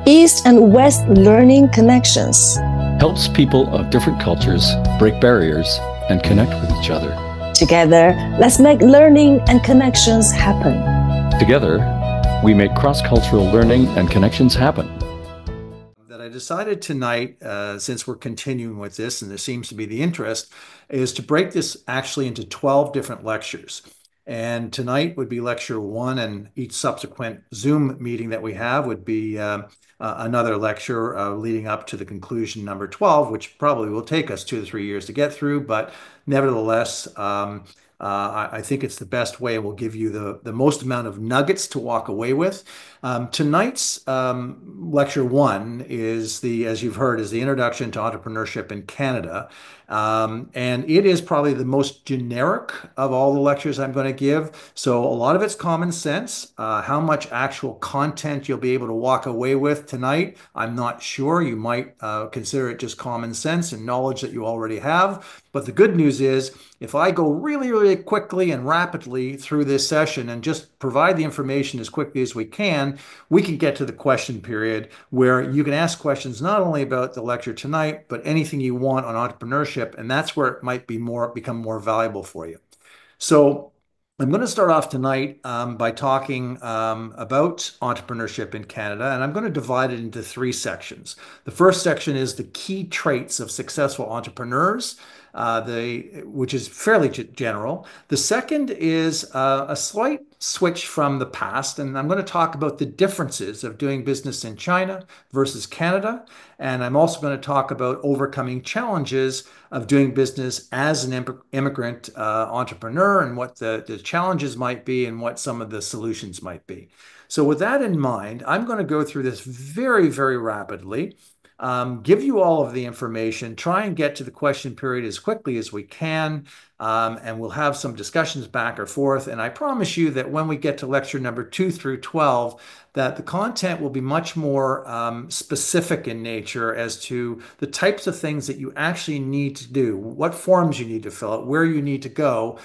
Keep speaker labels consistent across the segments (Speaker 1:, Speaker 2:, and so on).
Speaker 1: East and West Learning Connections.
Speaker 2: Helps people of different cultures break barriers and connect with each other.
Speaker 1: Together, let's make learning and connections happen.
Speaker 2: Together, we make cross-cultural learning and connections happen.
Speaker 3: That I decided tonight, since we're continuing with this and there seems to be the interest, is to break this actually into 12 different lectures. And tonight would be lecture 1, and each subsequent Zoom meeting that we have would be another lecture leading up to the conclusion number 12, which probably will take us 2 to 3 years to get through. But nevertheless, I think it's the best way and will give you the most amount of nuggets to walk away with. Tonight's lecture 1 is as you've heard, is the Introduction to Entrepreneurship in Canada. And it is probably the most generic of all the lectures I'm going to give. So a lot of it's common sense. How much actual content you'll be able to walk away with tonight, I'm not sure. You might consider it just common sense and knowledge that you already have. But the good news is, if I go really, really quickly and rapidly through this session and just provide the information as quickly as we can get to the question period where you can ask questions not only about the lecture tonight, but anything you want on entrepreneurship. And that's where it might become more valuable for you. So I'm going to start off tonight by talking about entrepreneurship in Canada, and I'm going to divide it into 3 sections. The first section is the key traits of successful entrepreneurs, which is fairly general. The second is a slight switch from the past, and I'm going to talk about the differences of doing business in China versus Canada. And I'm also going to talk about overcoming challenges of doing business as an immigrant entrepreneur, and what the challenges might be and what some of the solutions might be. So with that in mind, I'm going to go through this very, very rapidly. Give you all of the information, try and get to the question period as quickly as we can, and we'll have some discussions back or forth. And I promise you that when we get to lecture number 2 through 12, that the content will be much more specific in nature as to the types of things that you actually need to do, what forms you need to fill out, where you need to go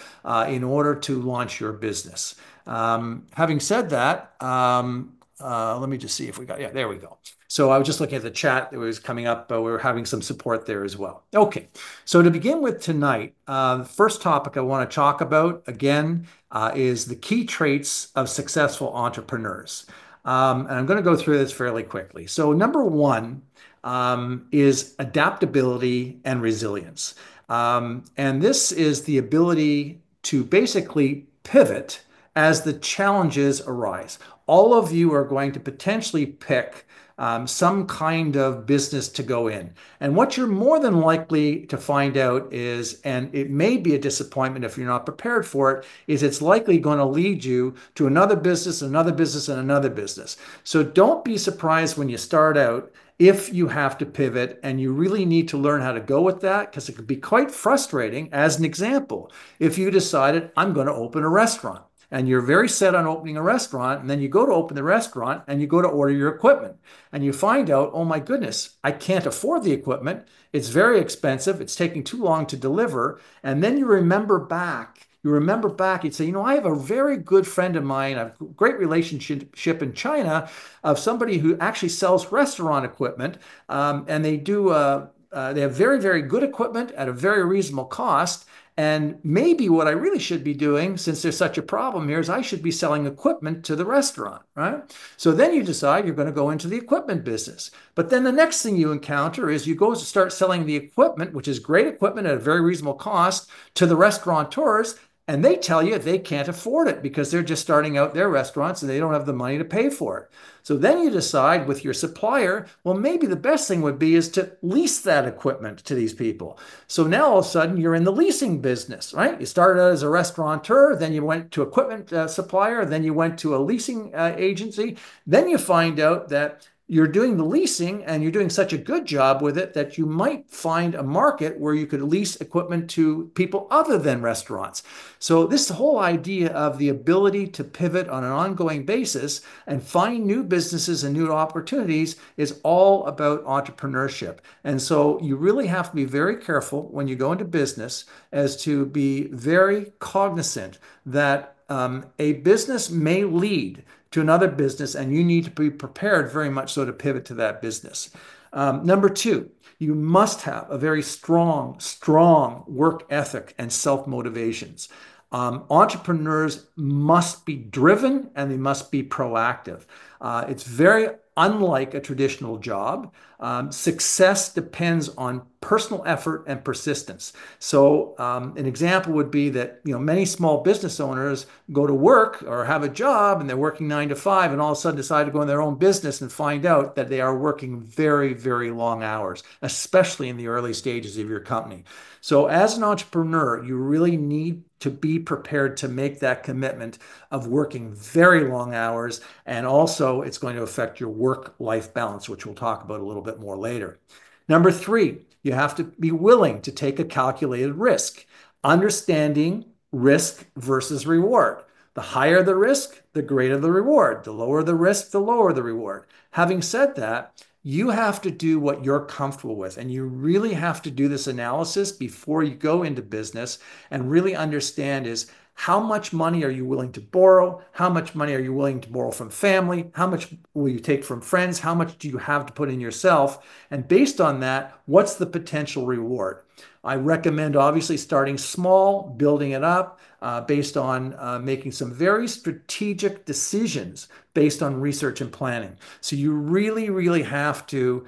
Speaker 3: in order to launch your business. Having said that, let me just see if we got, yeah, there we go. So I was just looking at the chat that was coming up. We were having some support there as well. Okay, so to begin with tonight, the first topic I want to talk about, again, is the key traits of successful entrepreneurs. And I'm going to go through this fairly quickly. So number 1 is adaptability and resilience. And this is the ability to basically pivot as the challenges arise. All of you are going to potentially pick some kind of business to go in. And what you're more than likely to find out is, and it may be a disappointment if you're not prepared for it, is it's likely going to lead you to another business, another business, and another business. So don't be surprised when you start out if you have to pivot, and you really need to learn how to go with that, because it could be quite frustrating. As an example, if you decided, I'm going to open a restaurant, and you're very set on opening a restaurant, and then you go to open the restaurant and you go to order your equipment, and you find out, oh my goodness, I can't afford the equipment. It's very expensive. It's taking too long to deliver. And then you remember back, you'd say, I have a very good friend of mine, I have a great relationship in China of somebody who actually sells restaurant equipment, and they have very, very good equipment at a very reasonable cost. And maybe what I really should be doing, since there's such a problem here, is I should be selling equipment to the restaurant, right? So then you decide you're going to go into the equipment business. But then the next thing you encounter is you go to start selling the equipment, which is great equipment at a very reasonable cost, to the restaurateurs. And they tell you they can't afford it because they're just starting out their restaurants and they don't have the money to pay for it. So then you decide with your supplier, well, maybe the best thing would be is to lease that equipment to these people. So now all of a sudden you're in the leasing business, right? You started out as a restaurateur, then you went to equipment supplier, then you went to a leasing agency. Then you find out that you're doing the leasing and you're doing such a good job with it that you might find a market where you could lease equipment to people other than restaurants. So this whole idea of the ability to pivot on an ongoing basis and find new businesses and new opportunities is all about entrepreneurship. And so you really have to be very careful when you go into business as to be very cognizant that a business may lead to to another business, and you need to be prepared very much so to pivot to that business. Number two, you must have a very strong work ethic and self-motivations. Entrepreneurs must be driven and they must be proactive. It's very unlike a traditional job. Success depends on personal effort and persistence. So an example would be that many small business owners go to work or have a job and they're working 9 to 5 and all of a sudden decide to go in their own business and find out that they are working very, very long hours, especially in the early stages of your company. So as an entrepreneur, you really need to be prepared to make that commitment of working very long hours. And also it's going to affect your work-life balance, which we'll talk about a little bit more later. Number three, you have to be willing to take a calculated risk, understanding risk versus reward. The higher the risk, the greater the reward. The lower the risk, the lower the reward. Having said that, you have to do what you're comfortable with, and you really have to do this analysis before you go into business and really understand is how much money are you willing to borrow? How much money are you willing to borrow from family? How much will you take from friends? How much do you have to put in yourself? And based on that, what's the potential reward? I recommend obviously starting small, building it up based on making some very strategic decisions based on research and planning. So you really, really have to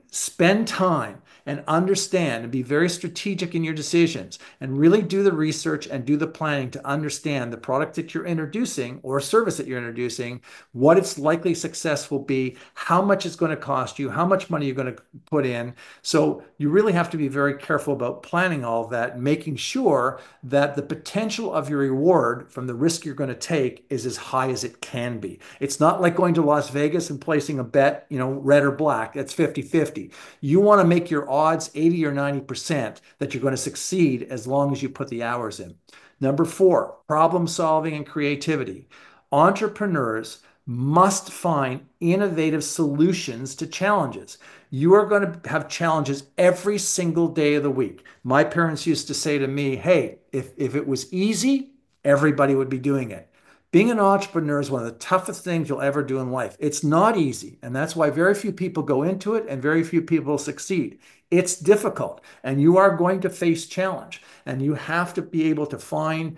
Speaker 3: spend time and understand and be very strategic in your decisions and really do the research and do the planning to understand the product that you're introducing or service that you're introducing, what its likely success will be, how much it's going to cost you, how much money you're going to put in. So you really have to be very careful about planning all of that, making sure that the potential of your reward from the risk you're going to take is as high as it can be. It's not like going to Las Vegas and placing a bet, red or black. That's 50-50. You want to make your odds 80 or 90% that you're going to succeed as long as you put the hours in. Number four, problem solving and creativity. Entrepreneurs must find innovative solutions to challenges. You are going to have challenges every single day of the week. My parents used to say to me, hey, if it was easy, everybody would be doing it. Being an entrepreneur is one of the toughest things you'll ever do in life. It's not easy, and that's why very few people go into it and very few people succeed. It's difficult, and you are going to face challenge, and you have to be able to find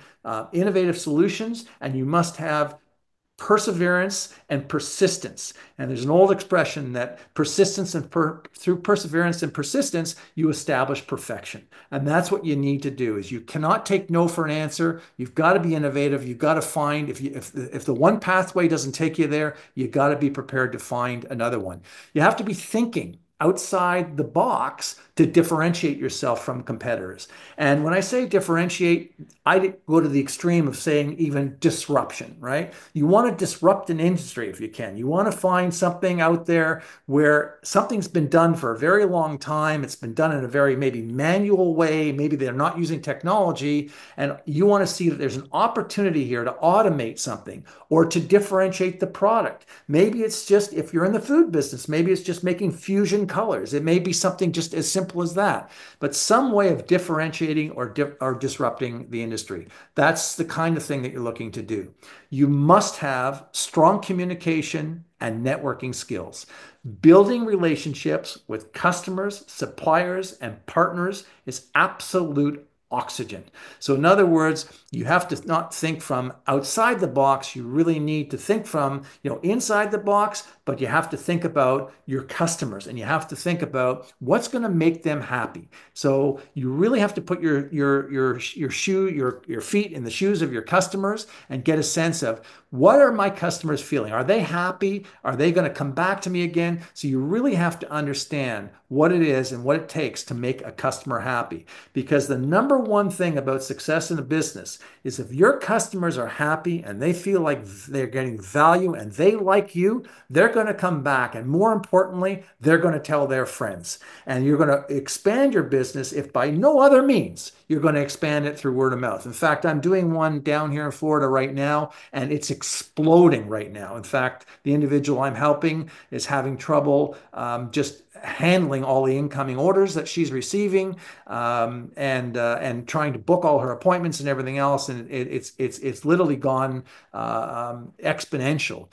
Speaker 3: innovative solutions, and you must have perseverance and persistence. And there's an old expression that persistence and through perseverance and persistence, you establish perfection. And that's what you need to do is you cannot take no for an answer. You've got to be innovative. You've got to find, if the one pathway doesn't take you there, you got to be prepared to find another one. You have to be thinking outside the box to differentiate yourself from competitors. And when I say differentiate, I go to the extreme of saying even disruption, right? You want to disrupt an industry if you can. You want to find something out there where something's been done for a very long time. It's been done in a very maybe manual way. Maybe they're not using technology. And you want to see that there's an opportunity here to automate something or to differentiate the product. Maybe it's just, if you're in the food business, maybe it's just making fusion colors. It may be something just as simple as that, but some way of differentiating or disrupting the industry. That's the kind of thing that you're looking to do. You must have strong communication and networking skills. Building relationships with customers, suppliers, and partners is absolute oxygen. So in other words, you have to not think from outside the box. You really need to think from, inside the box, but you have to think about your customers and you have to think about what's going to make them happy. So you really have to put your feet in the shoes of your customers and get a sense of what are my customers feeling? Are they happy? Are they going to come back to me again? So you really have to understand what it is and what it takes to make a customer happy. Because the number one thing about success in a business is if your customers are happy and they feel like they're getting value and they like you, they're going to come back. And more importantly, they're going to tell their friends. And you're going to expand your business if by no other means you're going to expand it through word of mouth. In fact, I'm doing one down here in Florida right now, and it's exploding right now. In fact, the individual I'm helping is having trouble just handling all the incoming orders that she's receiving, and and trying to book all her appointments and everything else, and it's literally gone exponential.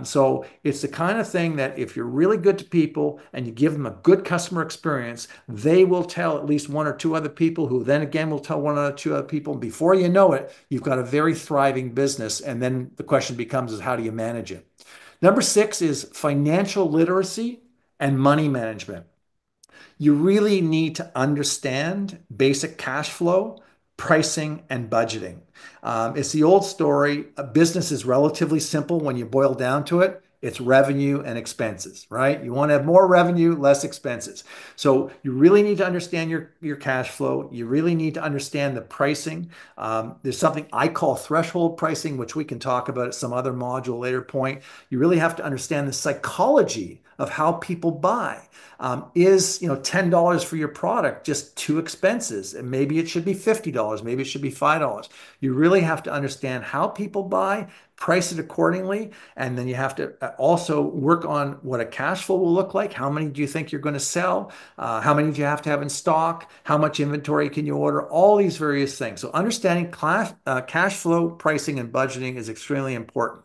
Speaker 3: So it's the kind of thing that if you're really good to people and you give them a good customer experience, they will tell at least one or two other people, who then again will tell one or two other people. Before you know it, you've got a very thriving business. And then the question becomes is how do you manage it? Number 6 is financial literacy and money management. You really need to understand basic cash flow, pricing, and budgeting. It's the old story. A business is relatively simple when you boil down to it. It's revenue and expenses, right? You want to have more revenue, less expenses. So you really need to understand your cash flow. You really need to understand the pricing. There's something I call threshold pricing, which we can talk about at some other module later point. You really have to understand the psychology of how people buy. Is $10 for your product just too expensive? And maybe it should be $50. Maybe it should be $5. You really have to understand how people buy, price it accordingly, and then you have to also work on what a cash flow will look like. How many do you think you're going to sell? How many do you have to have in stock? How much inventory can you order? All these various things. So understanding cash flow, pricing, and budgeting is extremely important.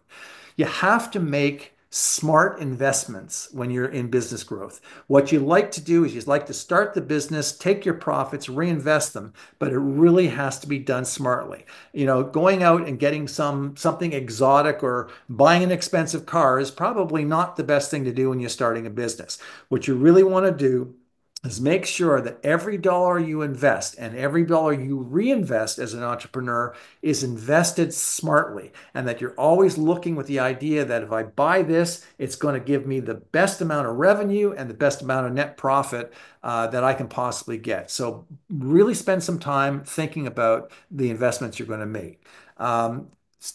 Speaker 3: You have to make smart investments when you're in business growth. What you like to do is you like to start the business, take your profits, reinvest them, but it really has to be done smartly. Going out and getting something exotic or buying an expensive car is probably not the best thing to do when you're starting a business. What you really want to do is make sure that every dollar you invest and every dollar you reinvest as an entrepreneur is invested smartly, and that you're always looking with the idea that if I buy this, it's going to give me the best amount of revenue and the best amount of net profit that I can possibly get. So really spend some time thinking about the investments you're going to make.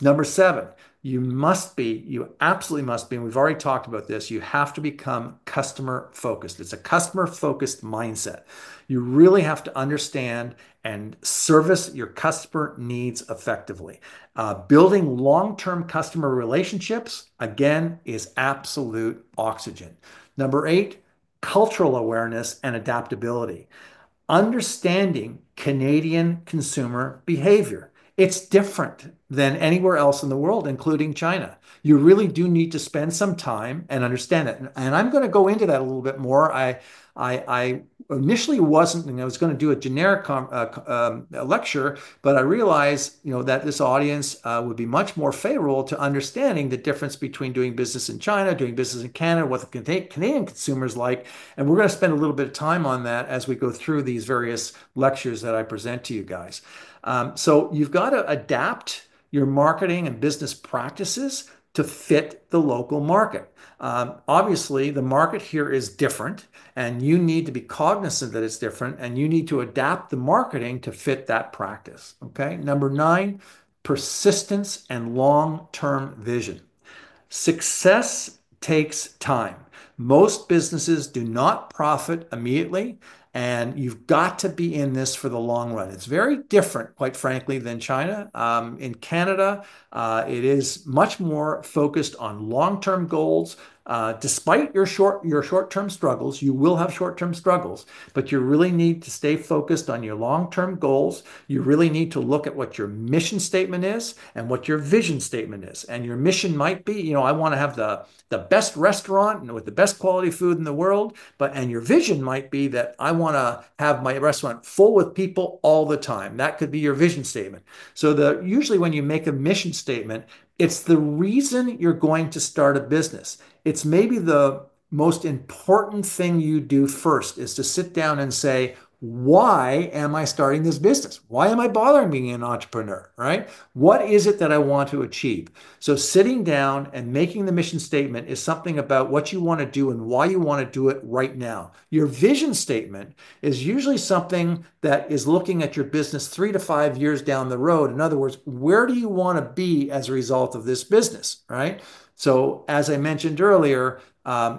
Speaker 3: Number 7, you absolutely must be, and we've already talked about this, you have to become customer focused. It's a customer focused mindset. You really have to understand and service your customer needs effectively. Building long-term customer relationships, again, is absolute oxygen. Number 8, cultural awareness and adaptability. Understanding Canadian consumer behavior. It's different than anywhere else in the world, including China. You really do need to spend some time and understand it. And I'm going to go into that a little bit more. I initially wasn't, I was going to do a generic lecture, but I realized, that this audience would be much more favorable to understanding the difference between doing business in China, doing business in Canada, what the Canadian consumers like. And we're going to spend a little bit of time on that as we go through these various lectures that I present to you guys. So you've got to adapt your marketing and business practices to fit the local market. Obviously, the market here is different, and you need to be cognizant that it's different, and you need to adapt the marketing to fit that practice. Okay. Number 9, persistence and long-term vision. Success takes time. Most businesses do not profit immediately, and you've got to be in this for the long run. It's very different, quite frankly, than China. In Canada, it is much more focused on long-term goals. Despite your short-term struggles, you will have short-term struggles, but you really need to stay focused on your long-term goals. You really need to look at what your mission statement is and what your vision statement is. And your mission might be, I want to have the best restaurant with the best quality food in the world, and your vision might be that I want to have my restaurant full with people all the time. That could be your vision statement. So usually when you make a mission statement, it's the reason you're going to start a business. It's maybe the most important thing you do first is to sit down and say, why am I starting this business? Why am I bothering being an entrepreneur, right? What is it that I want to achieve? So sitting down and making the mission statement is something about what you want to do and why you want to do it right now. Your vision statement is usually something that is looking at your business 3 to 5 years down the road. In other words, where do you want to be as a result of this business, right? So as I mentioned earlier,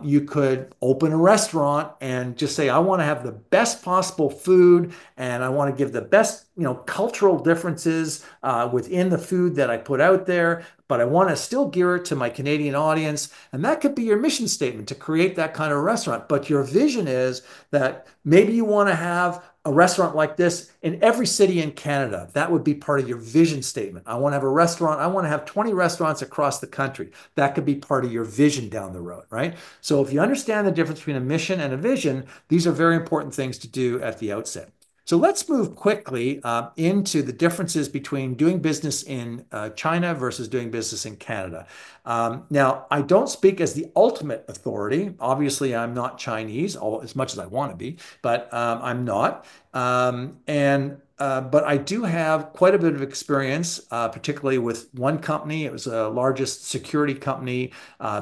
Speaker 3: you could open a restaurant and just say, I want to have the best possible food, and I want to give the best, cultural differences within the food that I put out there, but I want to still gear it to my Canadian audience. And that could be your mission statement, to create that kind of restaurant. But your vision is that maybe you want to have a restaurant like this in every city in Canada. That would be part of your vision statement. I want to have a restaurant. I want to have 20 restaurants across the country. That could be part of your vision down the road, right? So if you understand the difference between a mission and a vision, these are very important things to do at the outset. So let's move quickly into the differences between doing business in China versus doing business in Canada. Now, I don't speak as the ultimate authority. Obviously, I'm not Chinese, as much as I want to be, but I'm not. But I do have quite a bit of experience, particularly with one company. It was the largest security company,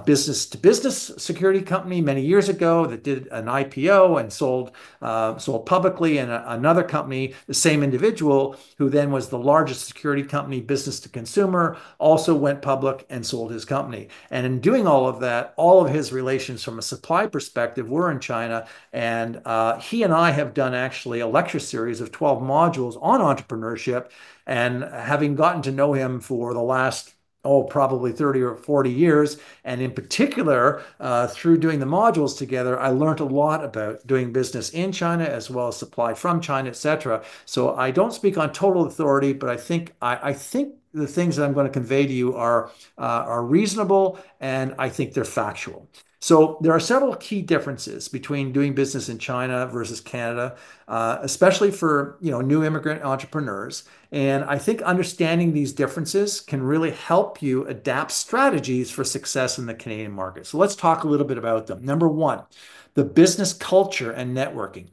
Speaker 3: business to business security company many years ago that did an IPO and sold publicly, and another company, the same individual, who then was the largest security company, business to consumer, also went public and sold his company. And in doing all of that, all of his relations from a supply perspective were in China. And he and I have done actually a lecture series of 12 modules on entrepreneurship. And having gotten to know him for the last probably 30 or 40 years. And in particular, through doing the modules together, I learned a lot about doing business in China as well as supply from China, etc. So I don't speak on total authority, but I think the things that I'm going to convey to you are reasonable, and I think they're factual. So there are several key differences between doing business in China versus Canada, especially for new immigrant entrepreneurs. And I think understanding these differences can really help you adapt strategies for success in the Canadian market. So let's talk a little bit about them. Number one, the business culture and networking.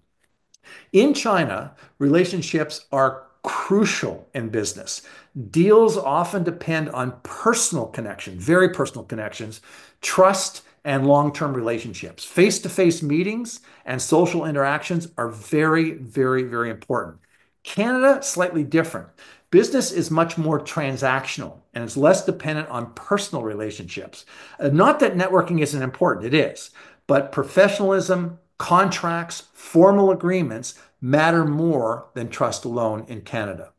Speaker 3: In China, relationships are crucial in business. Deals often depend on personal connection, very personal connections, trust, and long-term relationships. Face-to-face meetings and social interactions are very, very, very important. Canada, slightly different. Business is much more transactional and it's less dependent on personal relationships. Not that networking isn't important, it is, but professionalism, contracts, formal agreements matter more than trust alone in Canada.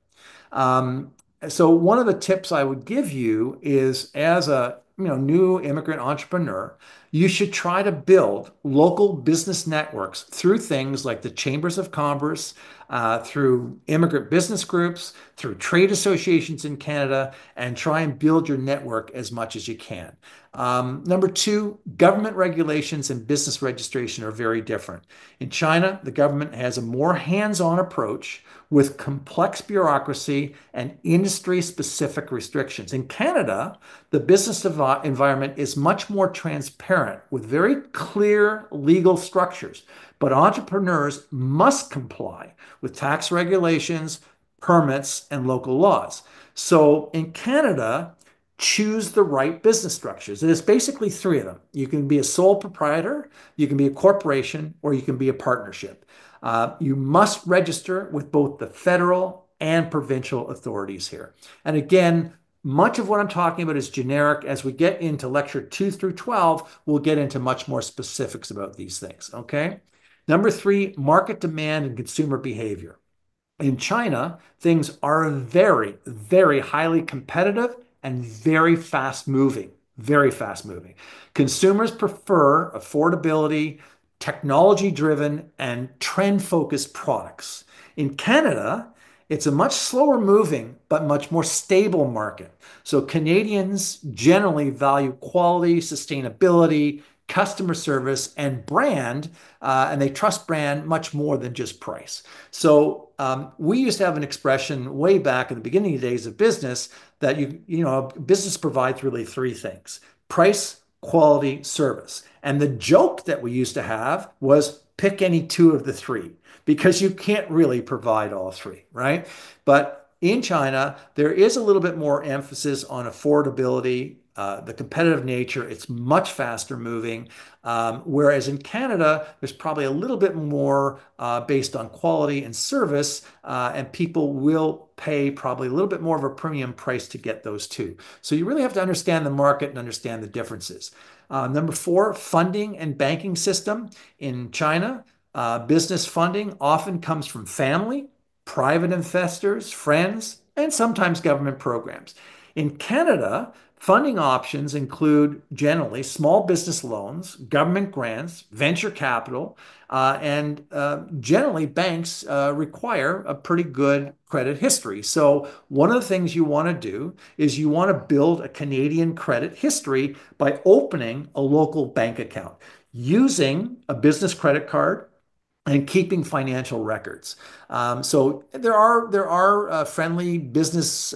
Speaker 3: So one of the tips I would give you is, as a new immigrant entrepreneur, you should try to build local business networks through things like the chambers of commerce, through immigrant business groups, through trade associations in Canada, and try and build your network as much as you can. Number two, government regulations and business registration are very different. In China, the government has a more hands-on approach with complex bureaucracy and industry-specific restrictions. In Canada, the business environment is much more transparent with very clear legal structures, but entrepreneurs must comply with tax regulations, permits, and local laws. So in Canada, choose the right business structures. There's basically three of them. You can be a sole proprietor, you can be a corporation, or you can be a partnership. You must register with both the federal and provincial authorities here. And again, much of what I'm talking about is generic. As we get into lecture 2 through 12, we'll get into much more specifics about these things, okay? Number three, market demand and consumer behavior. In China, things are very, very highly competitive and very fast moving, very fast moving. Consumers prefer affordability, technology driven, and trend focused products. In Canada, it's a much slower moving, but much more stable market. So Canadians generally value quality, sustainability, customer service, and brand, and they trust brand much more than just price. So we used to have an expression way back in the beginning days of business that business provides really three things: price, quality, service. And the joke that we used to have was pick any two of the three, because you can't really provide all three, right? But in China, there is a little bit more emphasis on affordability, the competitive nature. It's much faster moving. Whereas in Canada, there's probably a little bit more based on quality and service, and people will pay probably a little bit more of a premium price to get those two. So you really have to understand the market and understand the differences. Number four, funding and banking system. In China, business funding often comes from family, private investors, friends, and sometimes government programs. In Canada, Funding options include generally small business loans, government grants, venture capital, and generally banks require a pretty good credit history. So one of the things you want to do is you want to build a Canadian credit history by opening a local bank account using a business credit card and keeping financial records. So there are friendly business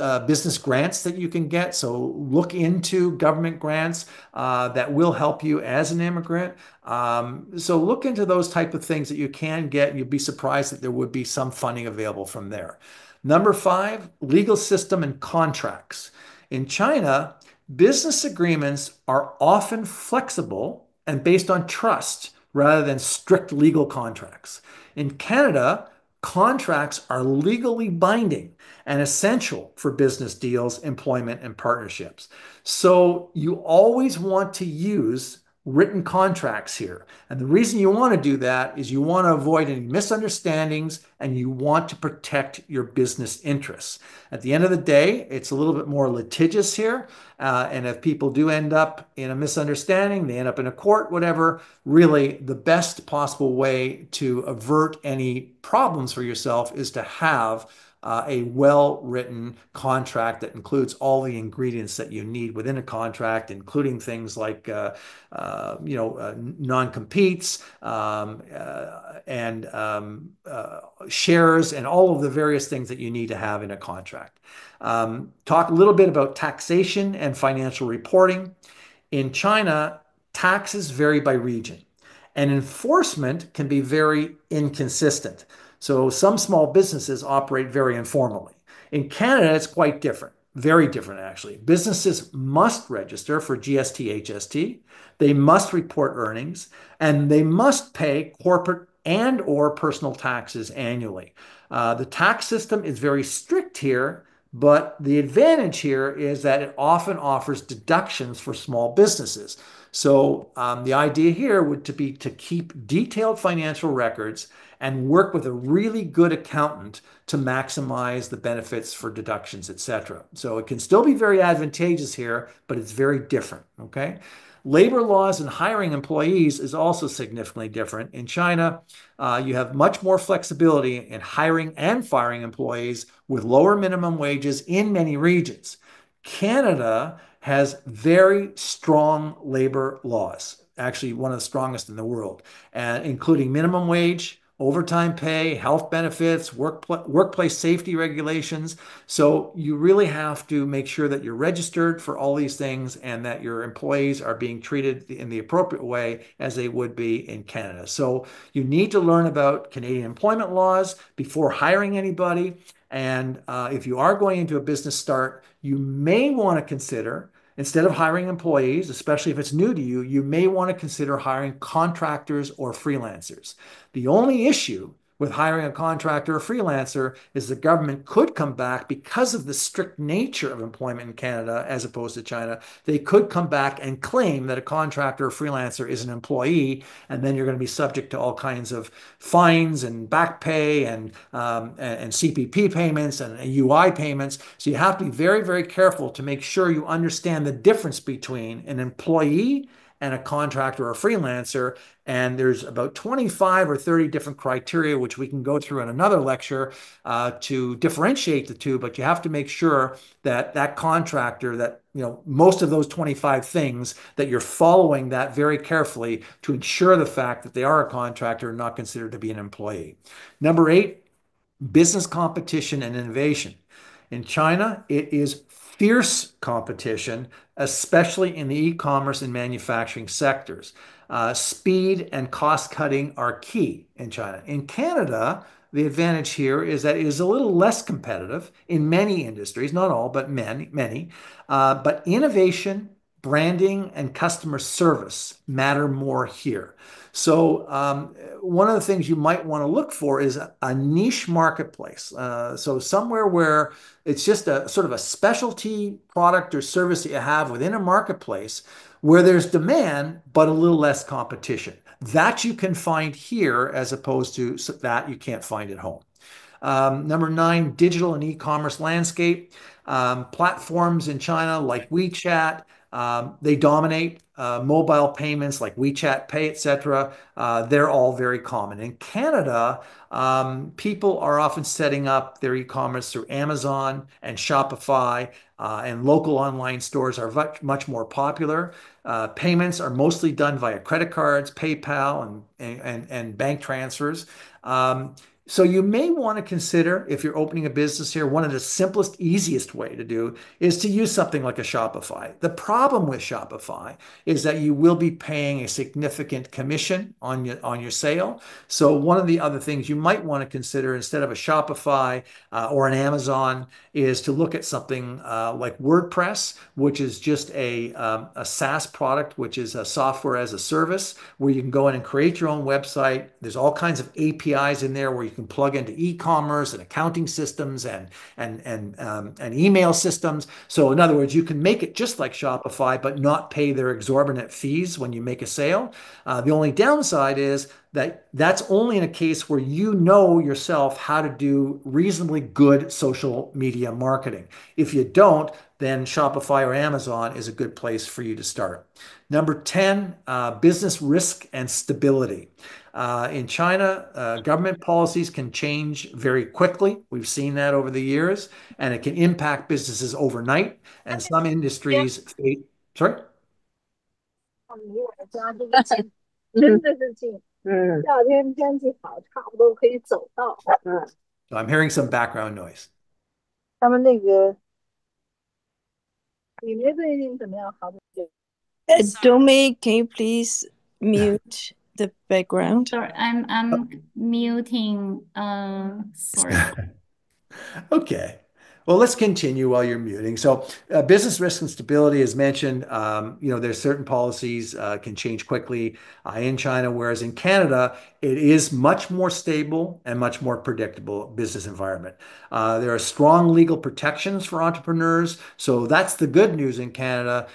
Speaker 3: grants that you can get. So look into government grants that will help you as an immigrant. So look into those type of things that you can get. You'd be surprised that there would be some funding available from there. Number five, legal system and contracts. In China, business agreements are often flexible and based on trust rather than strict legal contracts. In Canada, contracts are legally binding and essential for business deals, employment, and partnerships. So you always want to use written contracts here. And the reason you want to do that is you want to avoid any misunderstandings and you want to protect your business interests. At the end of the day, it's a little bit more litigious here. And if people do end up in a misunderstanding, they end up in a court, whatever, really the best possible way to avert any problems for yourself is to have a well-written contract that includes all the ingredients that you need within a contract, including things like, non-competes and shares and all of the various things that you need to have in a contract. Talk a little bit about taxation and financial reporting. In China, taxes vary by region, and enforcement can be very inconsistent. So some small businesses operate very informally. In Canada, it's quite different, very different actually. Businesses must register for GST, HST. They must report earnings, and they must pay corporate and or personal taxes annually. The tax system is very strict here, but the advantage here is that it often offers deductions for small businesses. So the idea here would to be to keep detailed financial records and work with a really good accountant to maximize the benefits for deductions, etc. So it can still be very advantageous here, but it's very different, okay? Labor laws and hiring employees is also significantly different. In China, you have much more flexibility in hiring and firing employees with lower minimum wages in many regions. Canada has very strong labor laws, actually one of the strongest in the world, and including minimum wage, overtime pay, health benefits, workplace safety regulations. So you really have to make sure that you're registered for all these things and that your employees are being treated in the appropriate way as they would be in Canada. So you need to learn about Canadian employment laws before hiring anybody. And if you are going into a business start, you may want to consider, instead of hiring employees, especially if it's new to you, you may want to consider hiring contractors or freelancers. The only issue with hiring a contractor or freelancer is the government could come back because of the strict nature of employment in Canada as opposed to China. They could come back and claim that a contractor or freelancer is an employee, and then you're going to be subject to all kinds of fines and back pay and CPP payments and UI payments. So you have to be very, very careful to make sure you understand the difference between an employee and a contractor or a freelancer. And there's about 25 or 30 different criteria, which we can go through in another lecture to differentiate the two. But you have to make sure that that contractor, that, most of those 25 things, that you're following that very carefully to ensure the fact that they are a contractor and not considered to be an employee. Number 8, business competition and innovation. In China, it is fierce competition, especially in the e-commerce and manufacturing sectors. Speed and cost cutting are key in China. In Canada, the advantage here is that it is a little less competitive in many industries, not all, but many. But innovation, branding, and customer service matter more here. So one of the things you might want to look for is a niche marketplace. So somewhere where it's just a sort of a specialty product or service that you have within a marketplace where there's demand, but a little less competition. That you can find here as opposed to that you can't find at home. Number 9, digital and e-commerce landscape. Platforms in China like WeChat, they dominate. Mobile payments like WeChat Pay, etc. They're all very common. In Canada, people are often setting up their e-commerce through Amazon and Shopify, and local online stores are much more popular. Payments are mostly done via credit cards, PayPal, and bank transfers. Um, so you may want to consider, if you're opening a business here, one of the simplest, easiest way to do is to use something like a Shopify. The problem with Shopify is that you will be paying a significant commission on your sale. So one of the other things you might want to consider instead of a Shopify or an Amazon is to look at something like WordPress, which is just a SaaS product, which is a software as a service, where you can go in and create your own website. There's all kinds of APIs in there where you can plug into e-commerce and accounting systems and email systems. So in other words, you can make it just like Shopify, but not pay their exorbitant fees when you make a sale. The only downside is that that's only in a case where you know yourself how to do reasonably good social media marketing. If you don't, then Shopify or Amazon is a good place for you to start. Number 10, business risk and stability. In China, government policies can change very quickly. We've seen that over the years, and it can impact businesses overnight. And some industries, sorry?
Speaker 4: 离我家这个近，夏天天气好，差不多可以走到。
Speaker 3: So I'm hearing some background noise.
Speaker 4: 他们那个，你们最近怎么样？好久。
Speaker 1: Domi, can you please mute the background?
Speaker 5: Sorry, I'm muting. Sorry.
Speaker 3: Okay. Well, let's continue while you're muting. So, business risk and stability, as mentioned, there's certain policies can change quickly in China, whereas in Canada, it is much more stable and much more predictable business environment. There are strong legal protections for entrepreneurs. So that's the good news in Canada,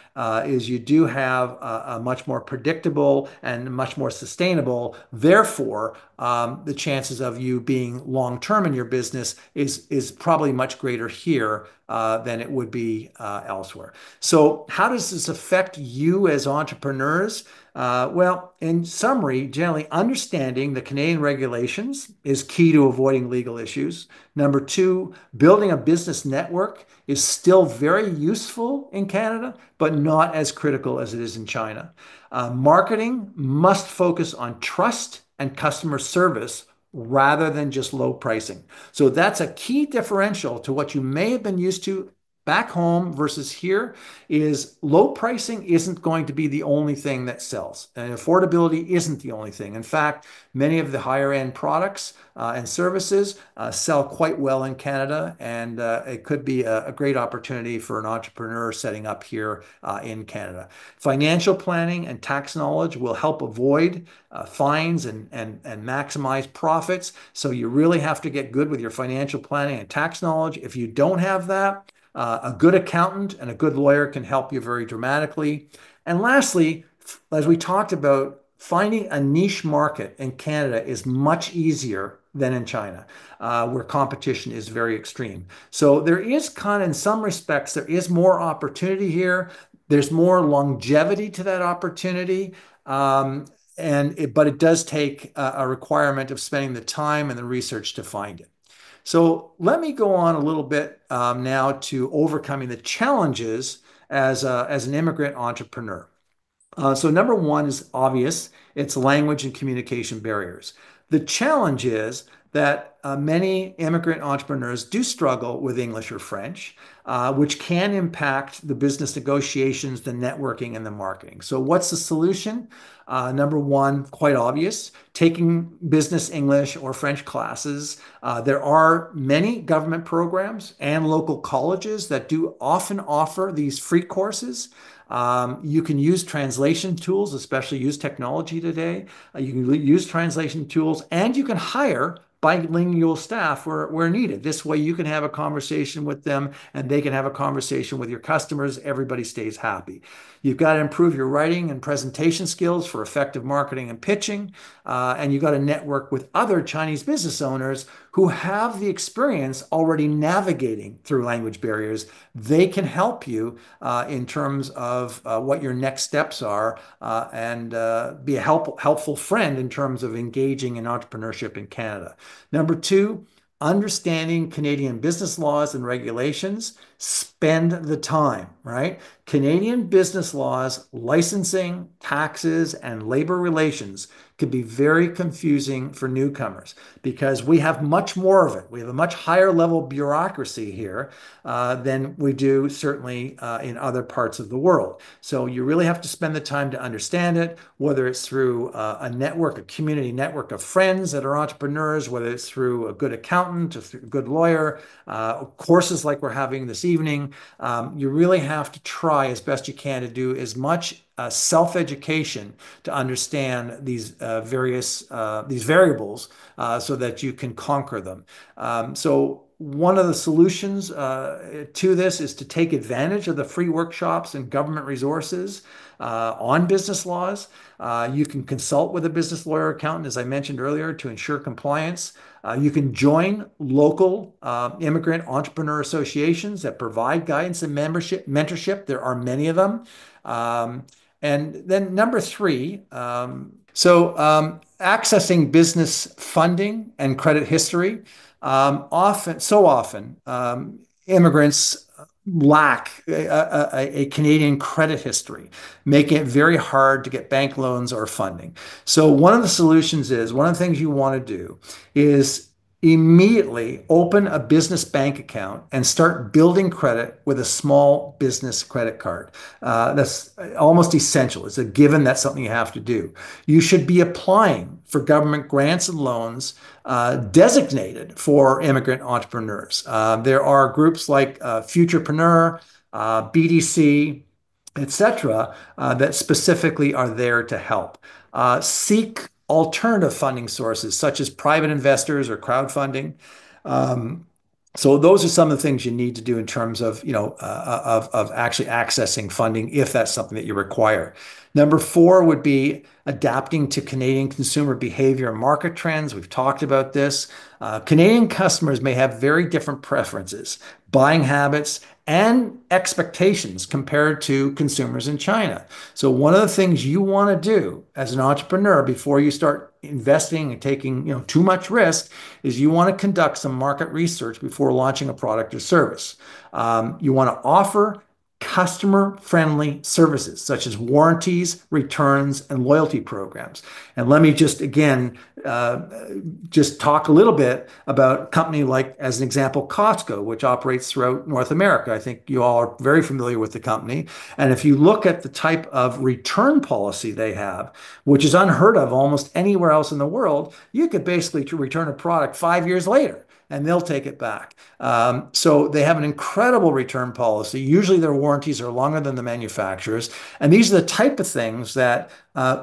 Speaker 3: is you do have a much more predictable and much more sustainable. Therefore, the chances of you being long-term in your business is probably much greater here than it would be elsewhere. So how does this affect you as entrepreneurs? Well, in summary, generally understanding the Canadian regulations is key to avoiding legal issues. Number two, building a business network is still very useful in Canada, but not as critical as it is in China. Marketing must focus on trust and customer service rather than just low pricing. So that's a key differential to what you may have been used to back home versus here. Is low pricing isn't going to be the only thing that sells, and affordability isn't the only thing. In fact, many of the higher end products and services sell quite well in Canada, and it could be a great opportunity for an entrepreneur setting up here in Canada. Financial planning and tax knowledge will help avoid fines and maximize profits. So you really have to get good with your financial planning and tax knowledge. If you don't have that, a good accountant and a good lawyer can help you very dramatically. And lastly, as we talked about, finding a niche market in Canada is much easier than in China, where competition is very extreme. So there is kind of, in some respects, there is more opportunity here. There's more longevity to that opportunity. But it does take a requirement of spending the time and the research to find it. So let me go on a little bit now to overcoming the challenges as an immigrant entrepreneur. So number one is obvious. It's language and communication barriers. The challenge is that many immigrant entrepreneurs do struggle with English or French, which can impact the business negotiations, the networking, and the marketing. So what's the solution? Number one, quite obvious, taking business English or French classes. There are many government programs and local colleges that do often offer these free courses. You can use translation tools, especially use technology today. You can use translation tools, and you can hire bilingual staff where needed. This way you can have a conversation with them and they can have a conversation with your customers. Everybody stays happy. You've got to improve your writing and presentation skills for effective marketing and pitching. And you've got to network with other Chinese business owners who have the experience already navigating through language barriers. They can help you in terms of what your next steps are and be a helpful friend in terms of engaging in entrepreneurship in Canada. Number two, understanding Canadian business laws and regulations. Spend the time, right? Canadian business laws, licensing, taxes, and labor relations could be very confusing for newcomers because we have much more of it. We have a much higher level bureaucracy here than we do certainly in other parts of the world. So you really have to spend the time to understand it, whether it's through a network, a community network of friends that are entrepreneurs, whether it's through a good accountant, a good lawyer, courses like we're having this evening. You really have to try as best you can to do as much self-education to understand these these variables so that you can conquer them. So one of the solutions to this is to take advantage of the free workshops and government resources on business laws. You can consult with a business lawyer accountant, as I mentioned earlier, to ensure compliance. You can join local immigrant entrepreneur associations that provide guidance and mentorship. There are many of them. And then number three, accessing business funding and credit history. So often, immigrants lack a Canadian credit history, making it very hard to get bank loans or funding. So one of the solutions is, one of the things you want to do is immediately open a business bank account and start building credit with a small business credit card. That's almost essential. It's a given. That's something you have to do. You should be applying for government grants and loans designated for immigrant entrepreneurs. There are groups like Futurepreneur, BDC, etc., that specifically are there to help. Seek alternative funding sources such as private investors or crowdfunding. So those are some of the things you need to do in terms of, of actually accessing funding if that's something that you require. Number four would be adapting to Canadian consumer behavior and market trends. We've talked about this. Canadian customers may have very different preferences, buying habits, and expectations compared to consumers in China. So one of the things you want to do as an entrepreneur before you start investing and taking too much risk is you want to conduct some market research before launching a product or service. You want to offer customer-friendly services such as warranties, returns, and loyalty programs. And let me just again just talk a little bit about a company like, as an example, Costco, which operates throughout North America. I think you all are very familiar with the company. And if you look at the type of return policy they have, which is unheard of almost anywhere else in the world, you could basically return a product 5 years later and they'll take it back. So they have an incredible return policy. Usually their warranties are longer than the manufacturers. And these are the type of things that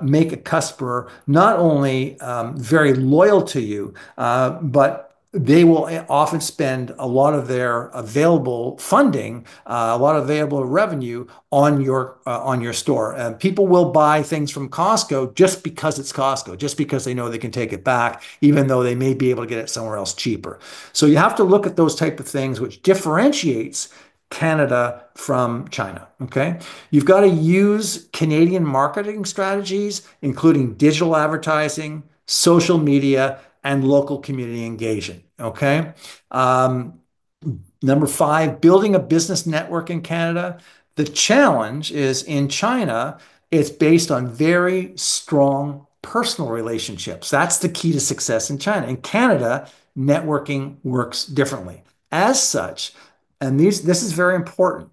Speaker 3: make a customer not only very loyal to you, but they will often spend a lot of their available funding, a lot of available revenue on your store. People will buy things from Costco just because it's Costco, just because they know they can take it back, even though they may be able to get it somewhere else cheaper. So you have to look at those type of things, which differentiates Canada from China, okay? You've got to use Canadian marketing strategies, including digital advertising, social media, and local community engagement, okay? Number five, building a business network in Canada. The challenge is in China, it's based on very strong personal relationships. That's the key to success in China. In Canada, networking works differently. As such, and this is very important,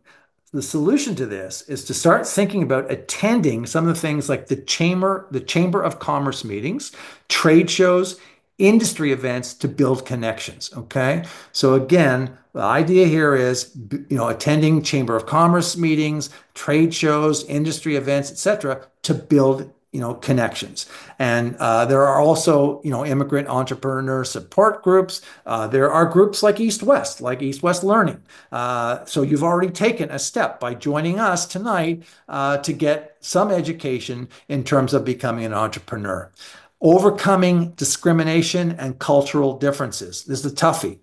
Speaker 3: the solution to this is to start thinking about attending some of the things like the Chamber of Commerce meetings, trade shows, industry events to build connections, okay? So again, the idea here is, attending Chamber of Commerce meetings, trade shows, industry events, etc., to build, connections. And there are also, immigrant entrepreneur support groups. There are groups like East West Learning. So you've already taken a step by joining us tonight to get some education in terms of becoming an entrepreneur. overcoming discrimination and cultural differences. This is a toughie.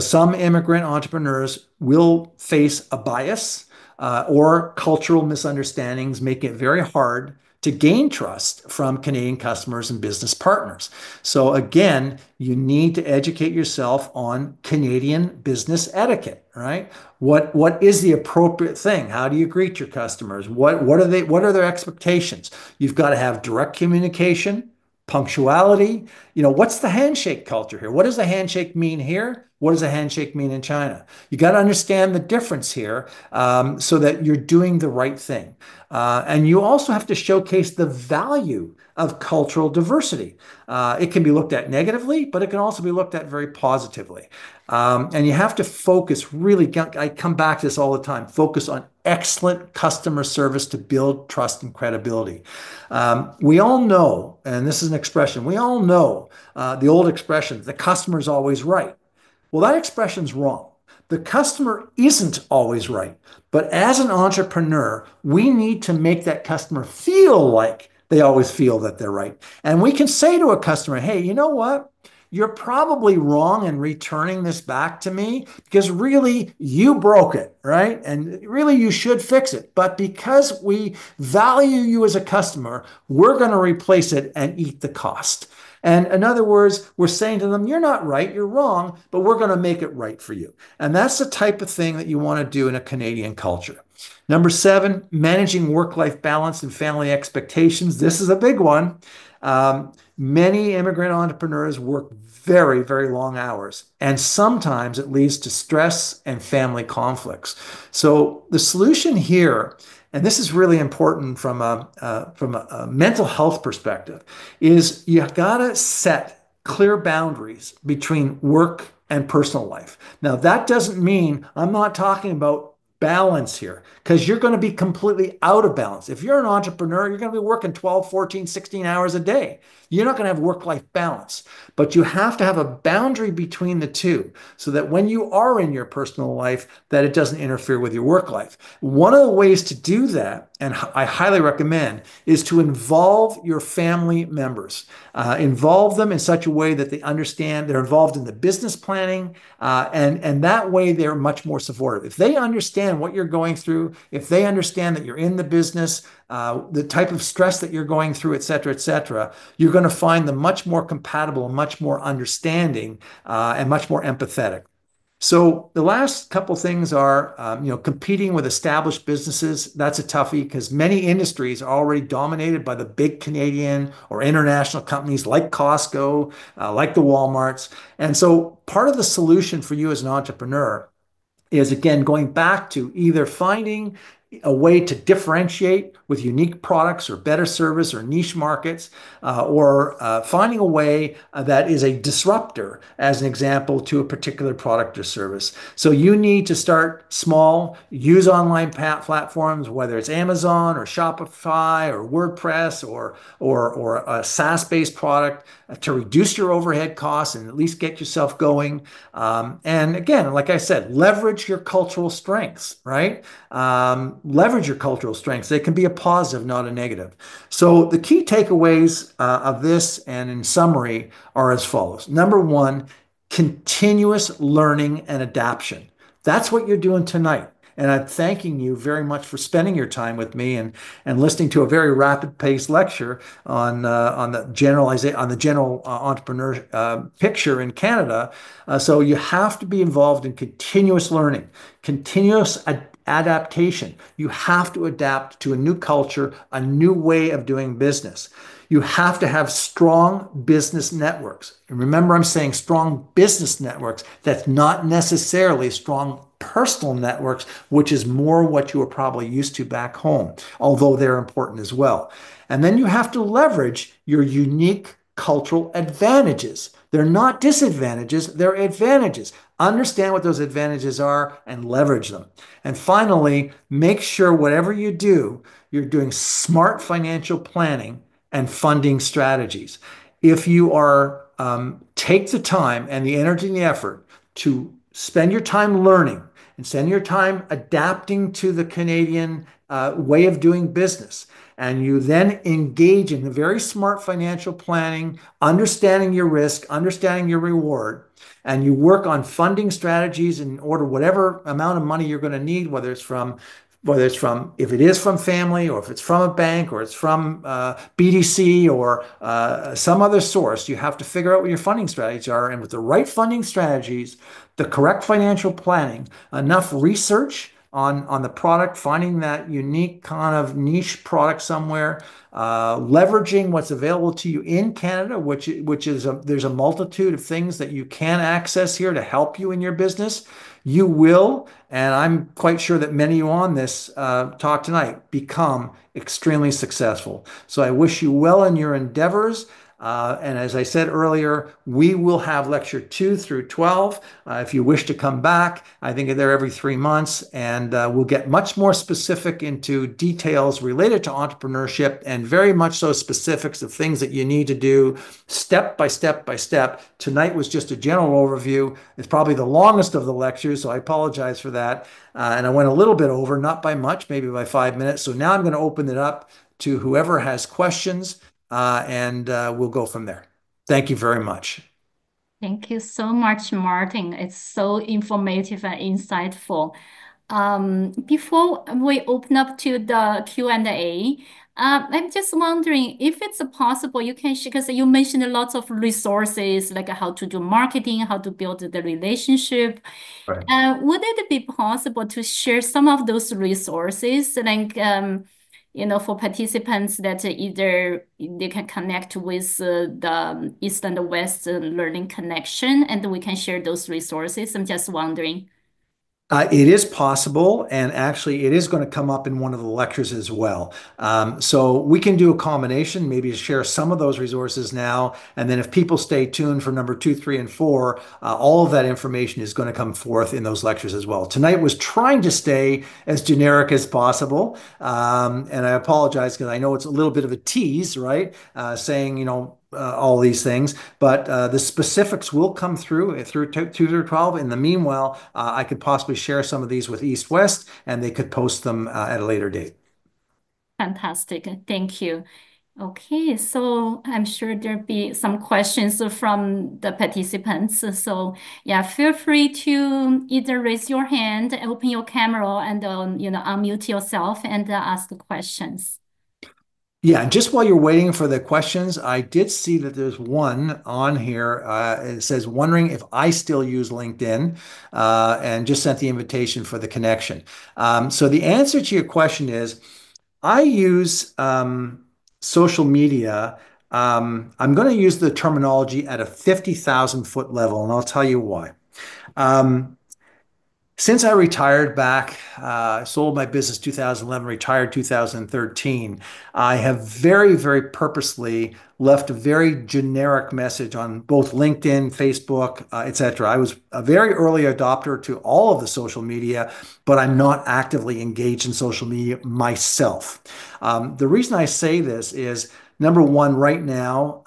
Speaker 3: Some immigrant entrepreneurs will face a bias or cultural misunderstandings, making it very hard to gain trust from Canadian customers and business partners. So again, you need to educate yourself on Canadian business etiquette, right? What is the appropriate thing? How do you greet your customers? What are their expectations? You've got to have direct communication, punctuality. What's the handshake culture here? What does a handshake mean here? What does a handshake mean in China? You got to understand the difference here so that you're doing the right thing. And you also have to showcase the value of cultural diversity. It can be looked at negatively, but it can also be looked at very positively. And you have to focus really, I come back to this all the time, focus on excellent customer service to build trust and credibility. We all know, and this is an expression, we all know the old expression, the customer is always right. Well, that expression's wrong. The customer isn't always right. But as an entrepreneur, we need to make that customer feel like they always feel that they're right. And we can say to a customer, hey, you know what? You're probably wrong in returning this back to me because really you broke it, right? And really you should fix it. But because we value you as a customer, we're going to replace it and eat the cost. And in other words, we're saying to them, you're not right, you're wrong, but we're going to make it right for you. And that's the type of thing that you want to do in a Canadian culture. Number 7, managing work-life balance and family expectations. This is a big one. Many immigrant entrepreneurs work very, very long hours, and sometimes it leads to stress and family conflicts. So the solution here, and this is really important from a mental health perspective, is you gotta set clear boundaries between work and personal life. Now, that doesn't mean, I'm not talking about balance here, because you're going to be completely out of balance. If you're an entrepreneur, you're going to be working 12, 14, 16 hours a day. You're not going to have work-life balance, but you have to have a boundary between the two so that when you are in your personal life, that it doesn't interfere with your work life. One of the ways to do that, and I highly recommend, is to involve your family members. Involve them in such a way that they understand they're involved in the business planning, and that way they're much more supportive. If they understand what you're going through, if they understand that you're in the business, the type of stress that you're going through, et cetera, you're going to find them much more compatible, much more understanding, and much more empathetic. So the last couple things are, competing with established businesses. That's a toughie because many industries are already dominated by the big Canadian or international companies like Costco, like the Walmarts. And so part of the solution for you as an entrepreneur is, again, going back to either finding a way to differentiate with unique products or better service or niche markets, or finding a way that is a disruptor, as an example, to a particular product or service. So you need to start small, use online platforms, whether it's Amazon or Shopify or WordPress or a SaaS-based product, to reduce your overhead costs and at least get yourself going. And again, like I said, leverage your cultural strengths, right? Leverage your cultural strengths. They can be a positive, not a negative. So the key takeaways of this, and in summary, are as follows. Number 1, continuous learning and adaptation. That's what you're doing tonight. And I'm thanking you very much for spending your time with me and listening to a very rapid-paced lecture on the general entrepreneur picture in Canada. So you have to be involved in continuous learning, continuous adaptation. You have to adapt to a new culture, a new way of doing business. You have to have strong business networks. And remember, I'm saying strong business networks. That's not necessarily strong personal networks, which is more what you are probably used to back home, although they're important as well. And then you have to leverage your unique cultural advantages. They're not disadvantages, they're advantages. Understand what those advantages are and leverage them. And finally, make sure whatever you do, you're doing smart financial planning and funding strategies. If you are take the time and the energy and the effort to spend your time learning and spend your time adapting to the Canadian way of doing business. And you then engage in a very smart financial planning, understanding your risk, understanding your reward, and you work on funding strategies in order whatever amount of money you're going to need, whether it's from if it is from family or if it's from a bank or it's from BDC or some other source. You have to figure out what your funding strategies are, and with the right funding strategies, the correct financial planning, enough research on the product, finding that unique kind of niche product somewhere, leveraging what's available to you in Canada, which is there's a multitude of things that you can access here to help you in your business. You will, and I'm quite sure that many of you on this talk tonight become extremely successful. So I wish you well in your endeavors. And as I said earlier, we will have lecture 2 through 12. If you wish to come back, I think they're every 3 months, and we'll get much more specific into details related to entrepreneurship, and very much so specifics of things that you need to do step by step by step. Tonight was just a general overview. It's probably the longest of the lectures, so I apologize for that. And I went a little bit over, not by much, maybe by 5 minutes. So now I'm going to open it up to whoever has questions, and we'll go from there. Thank you very much.
Speaker 5: Thank you so much, Martin. It's so informative and insightful. Before we open up to the Q&A, I'm just wondering if it's possible you can share, because you mentioned lots of resources like how to do marketing, how to build the relationship.
Speaker 3: Right.
Speaker 5: Would it be possible to share some of those resources, like for participants that either they can connect with the East and the West Learning Connection, and we can share those resources? I'm just wondering.
Speaker 3: It is possible, and actually, it is going to come up in one of the lectures as well. So we can do a combination, maybe to share some of those resources now, and then if people stay tuned for number 2, 3, and 4, all of that information is going to come forth in those lectures as well. Tonight was trying to stay as generic as possible, and I apologize because I know it's a little bit of a tease, right? Saying, all these things, but the specifics will come through 2 through 12. In the meanwhile, I could possibly share some of these with East West, and they could post them at a later date.
Speaker 5: Fantastic. Thank you. Okay, so I'm sure there'll be some questions from the participants. So yeah, feel free to either raise your hand, open your camera, and unmute yourself and ask questions.
Speaker 3: Yeah, and just while you're waiting for the questions, I did see that there's one on here. It says, wondering if I still use LinkedIn, and just sent the invitation for the connection. So the answer to your question is, I use social media. I'm going to use the terminology at a 50,000-foot level, and I'll tell you why. Since I retired back, sold my business 2011, retired 2013, I have very, very purposely left a very generic message on both LinkedIn, Facebook, etc. I was a very early adopter to all of the social media, but I'm not actively engaged in social media myself. The reason I say this is, number one, right now,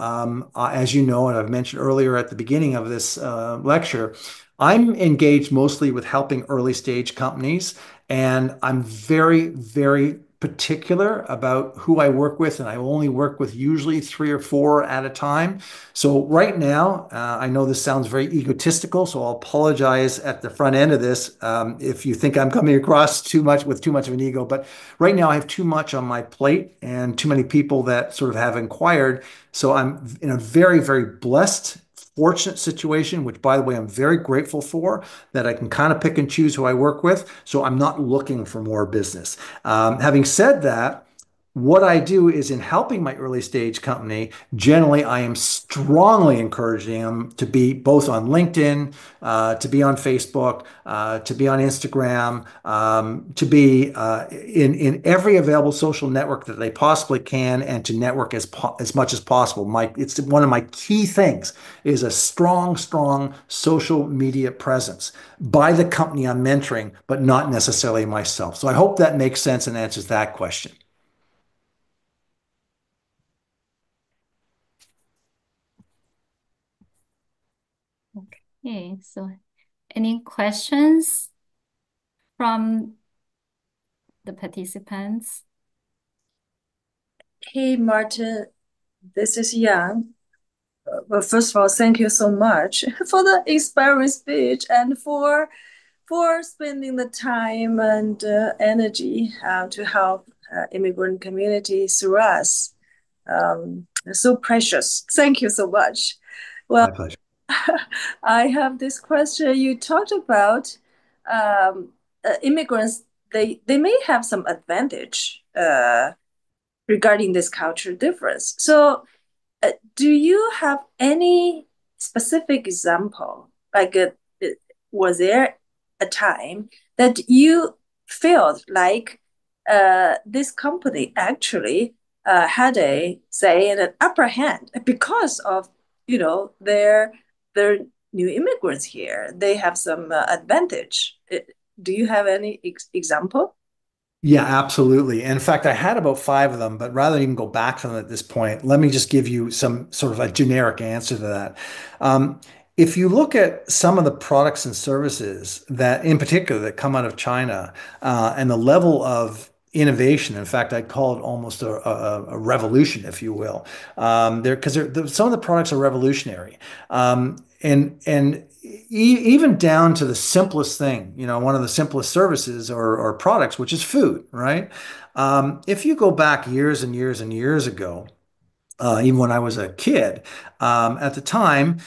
Speaker 3: as you know, and I've mentioned earlier at the beginning of this lecture, I'm engaged mostly with helping early stage companies, and I'm very, very particular about who I work with, and I only work with usually 3 or 4 at a time. So right now, I know this sounds very egotistical, so I'll apologize at the front end of this if you think I'm coming across too much of an ego. But right now, I have too much on my plate and too many people that sort of have inquired. So I'm in a very, very blessed, fortunate situation, which, by the way, I'm very grateful for, that I can kind of pick and choose who I work with. So I'm not looking for more business. Having said that, what I do is, in helping my early stage company, generally I am strongly encouraging them to be both on LinkedIn, to be on Facebook, to be on Instagram, to be in every available social network that they possibly can, and to network as much as possible. It's one of my key things is a strong, strong social media presence by the company I'm mentoring, but not necessarily myself. So I hope that makes sense and answers that question.
Speaker 5: Okay, so any questions? from the participants?
Speaker 1: Hey, Martin, this is Yang. Well, first of all, thank you so much for the inspiring speech and for spending the time and energy to help immigrant communities through us. So precious. Thank you so much. Well,
Speaker 3: My pleasure.
Speaker 1: I have this question. You talked about immigrants. They may have some advantage regarding this cultural difference. So do you have any specific example? Like, was there a time that you felt like this company actually had a say in an upper hand because of their new immigrants here? They have some advantage. Do you have any example?
Speaker 3: Yeah, absolutely. And in fact, I had about five of them, but rather than even go back to them at this point, let me just give you some sort of a generic answer to that. Um, if you look at some of the products and services that, in particular, that come out of China, and the level of innovation, in fact, I'd call it almost a revolution, if you will. Because some of the products are revolutionary. And even down to the simplest thing, one of the simplest services or products, which is food, right? If you go back years and years and years ago, even when I was a kid, at the time,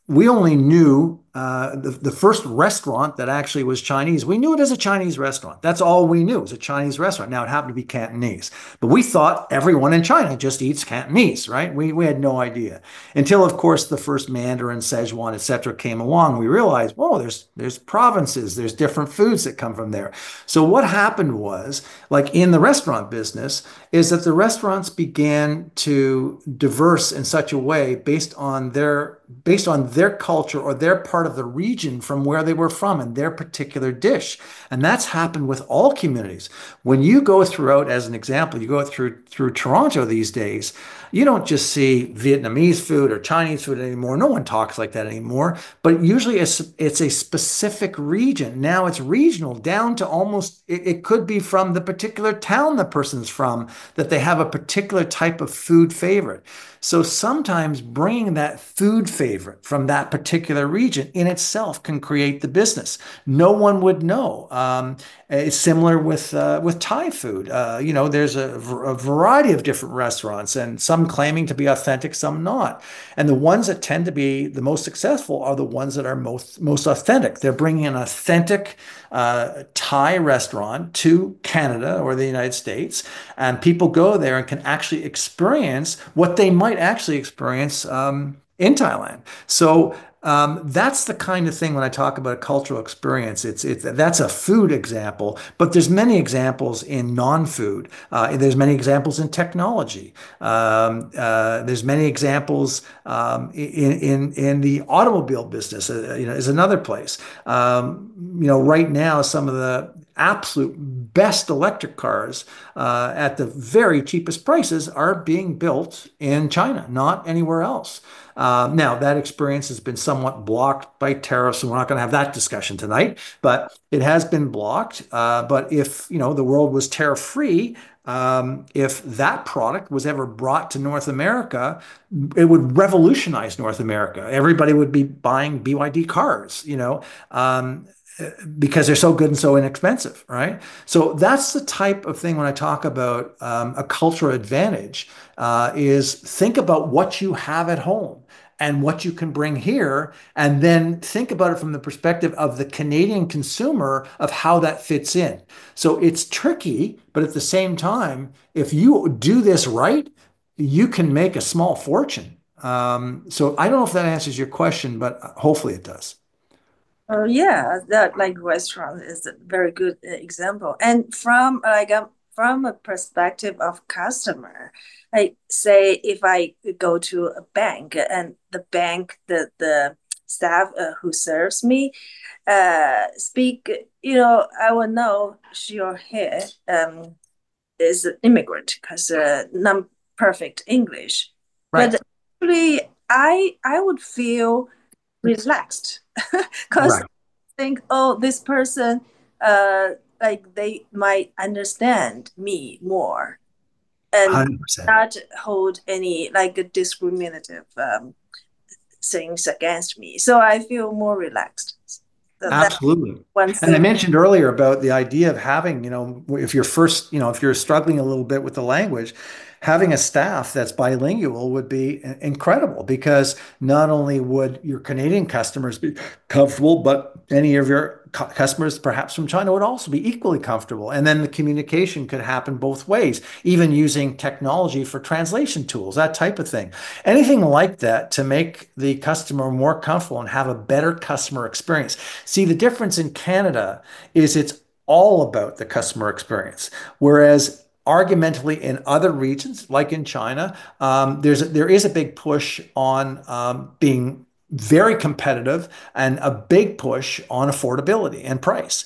Speaker 3: we only knew the first restaurant that actually was Chinese. We knew it as a Chinese restaurant. That's all we knew, was a Chinese restaurant. Now it happened to be Cantonese, but we thought everyone in China just eats Cantonese, right? We had no idea until, of course, the first Mandarin, Szechuan, etc., came along. We realized, whoa, there's provinces, there's different foods that come from there. So what happened was, like in the restaurant business, is that the restaurants began to diverse in such a way based on their culture or their part of the region from where they were from and their particular dish. And that's happened with all communities. When you go throughout, as an example, you go through Toronto these days, you don't just see Vietnamese food or Chinese food anymore. No one talks like that anymore. But usually it's a specific region. Now it's regional, down to almost, it could be from the particular town the person's from, that they have a particular type of food favorite. So sometimes bringing that food favorite from that particular region in itself can create the business. No one would know. It's similar with Thai food. There's a variety of different restaurants, and some claiming to be authentic, some not. And the ones that tend to be the most successful are the ones that are most authentic. They're bringing an authentic Thai restaurant to Canada or the United States, and people go there and can actually experience what they might actually experience in Thailand. So that's the kind of thing when I talk about a cultural experience. That's a food example, but there's many examples in non-food. There's many examples in technology. There's many examples in the automobile business. Is another place. Right now, some of the absolute best electric cars at the very cheapest prices are being built in China, not anywhere else. Now, that experience has been somewhat blocked by tariffs, and we're not going to have that discussion tonight, but it has been blocked. But if, the world was tariff-free, if that product was ever brought to North America, it would revolutionize North America. Everybody would be buying BYD cars, because they're so good and so inexpensive, right? So that's the type of thing when I talk about a cultural advantage, is think about what you have at home and what you can bring here, and then think about it from the perspective of the Canadian consumer of how that fits in. So it's tricky, but at the same time, if you do this right, you can make a small fortune. So I don't know if that answers your question, but hopefully it does.
Speaker 1: Oh yeah, that like restaurant is a very good example. And from a perspective of customer, I say if I go to a bank and the staff who serves me speak, I will know sure here is an immigrant because non perfect English.
Speaker 3: Right.
Speaker 1: But actually, I would feel relaxed because
Speaker 3: Right.
Speaker 1: think, oh, this person uh, like they might understand me more and
Speaker 3: 100%.
Speaker 1: not hold any like discriminative things against me. So I feel more relaxed. So that's
Speaker 3: Absolutely.
Speaker 1: one
Speaker 3: And I
Speaker 1: thing.
Speaker 3: mentioned earlier about the idea of having, if you're first, if you're struggling a little bit with the language, having a staff that's bilingual would be incredible because not only would your Canadian customers be comfortable, but any of your customers, perhaps from China, would also be equally comfortable. And then the communication could happen both ways, even using technology for translation tools, that type of thing. Anything like that to make the customer more comfortable and have a better customer experience. See, the difference in Canada is it's all about the customer experience, whereas argumentatively in other regions, like in China, there is a big push on being very competitive and a big push on affordability and price.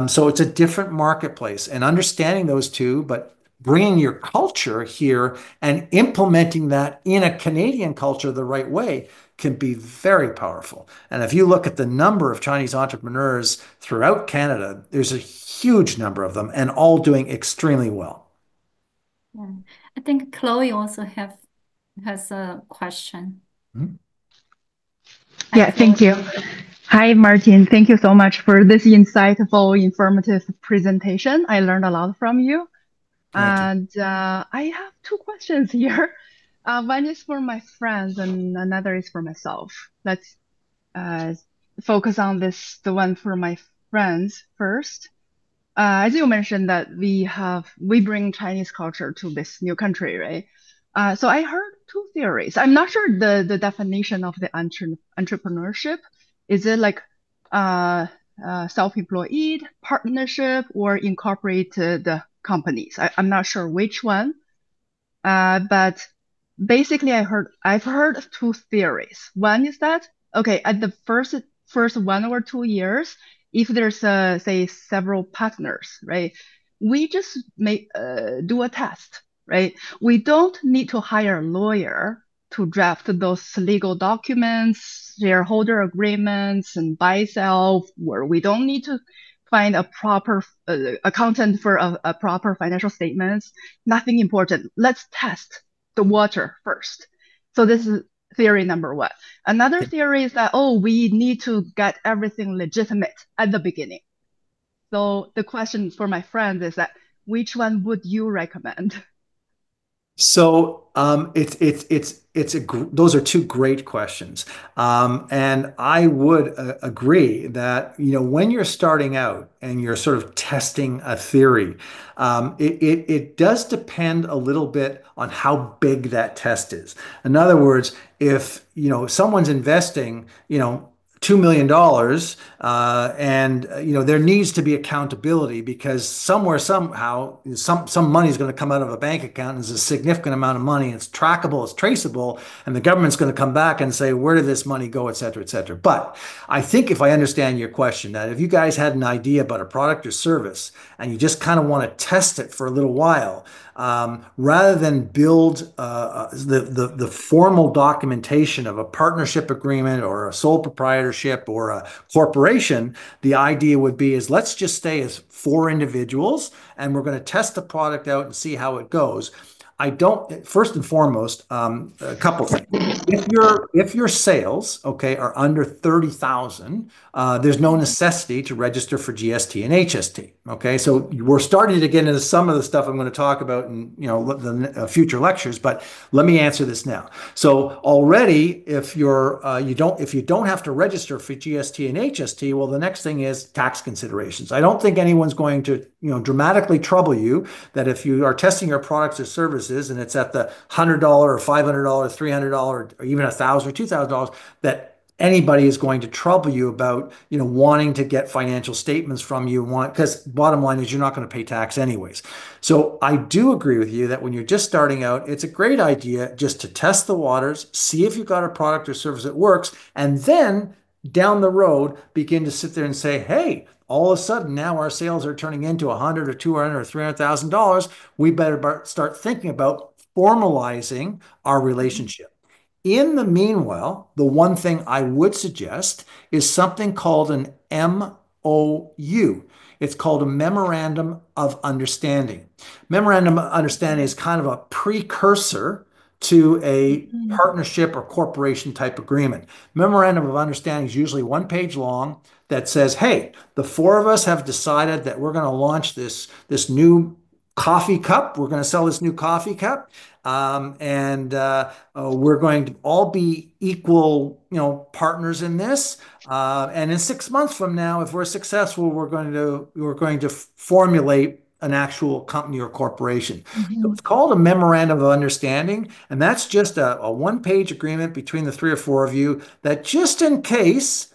Speaker 3: So it's a different marketplace, and understanding those two, but bringing your culture here and implementing that in a Canadian culture the right way can be very powerful. And if you look at the number of Chinese entrepreneurs throughout Canada, there's a huge number of them and all doing extremely well.
Speaker 5: Yeah. I think Chloe also has a question.
Speaker 3: Mhm.
Speaker 5: Hi,
Speaker 6: Yeah, thank
Speaker 5: Chloe.
Speaker 6: you. Hi, Martin. Thank you so much for this insightful, informative presentation. I learned a lot from you.
Speaker 3: Thank you.
Speaker 6: And I have two questions here. One is for my friends and another is for myself. Let's uh, focus on the one for my friends first. As you mentioned that we bring Chinese culture to this new country, right? So I heard two theories. I'm not sure the definition of the entrepreneurship. Is it like uh, self-employed, partnership, or incorporated companies? I'm not sure which one. But basically, I've heard two theories. One is that okay, at the first 1 or 2 years, if there's say several partners, right? We just make do a test, right? We don't need to hire a lawyer to draft those legal documents, shareholder agreements, and buy sell, where we don't need to find a proper accountant for a proper financial statements. Nothing important. Let's test the water first. So this is theory number one. Another theory is that, oh, we need to get everything legitimate at the beginning. So the question for my friends is that, which one would you recommend?
Speaker 3: So those are two great questions, and I would agree that when you're starting out and you're sort of testing a theory, it does depend a little bit on how big that test is. In other words, if someone's investing $2 million, and there needs to be accountability because somewhere somehow some money is going to come out of a bank account and it's a significant amount of money. It's trackable, it's traceable, and the government's going to come back and say, where did this money go, et cetera, et cetera. But I think if I understand your question, that if you guys had an idea about a product or service and you just kind of want to test it for a little while, rather than build the formal documentation of a partnership agreement or a sole proprietorship or a corporation, the idea would be is let's just stay as four individuals and we're going to test the product out and see how it goes. I don't, first and foremost, a couple things. If your sales, okay, are under 30,000, there's no necessity to register for GST and HST. Okay, so we're starting to get into some of the stuff I'm going to talk about in the future lectures, but let me answer this now. So already, if you don't have to register for GST and HST, well, the next thing is tax considerations. I don't think anyone's going to dramatically trouble you that if you are testing your products or services and it's at the $100 or $500, $300, or even $1,000 or $2,000, that anybody is going to trouble you about, wanting to get financial statements from you, because bottom line is you're not going to pay tax anyways. So I do agree with you that when you're just starting out, it's a great idea just to test the waters, see if you've got a product or service that works, and then down the road begin to sit there and say, hey, all of a sudden now our sales are turning into 100 or 200 or $300,000. We better start thinking about formalizing our relationship. In the meanwhile, the one thing I would suggest is something called an MOU. It's called a memorandum of understanding. Memorandum of understanding is kind of a precursor to a
Speaker 6: Mhm.
Speaker 3: partnership or corporation type agreement. Memorandum of understanding is usually 1 page long that says, hey, the four of us have decided that we're going to launch this new coffee cup. We're going to sell this new coffee cup. And we're going to all be equal, partners in this. And in 6 months from now, if we're successful, we're going to formulate an actual company or corporation. So
Speaker 6: Mhm.
Speaker 3: it's called a memorandum of understanding, and that's just a 1 page agreement between the three or four of you that just in case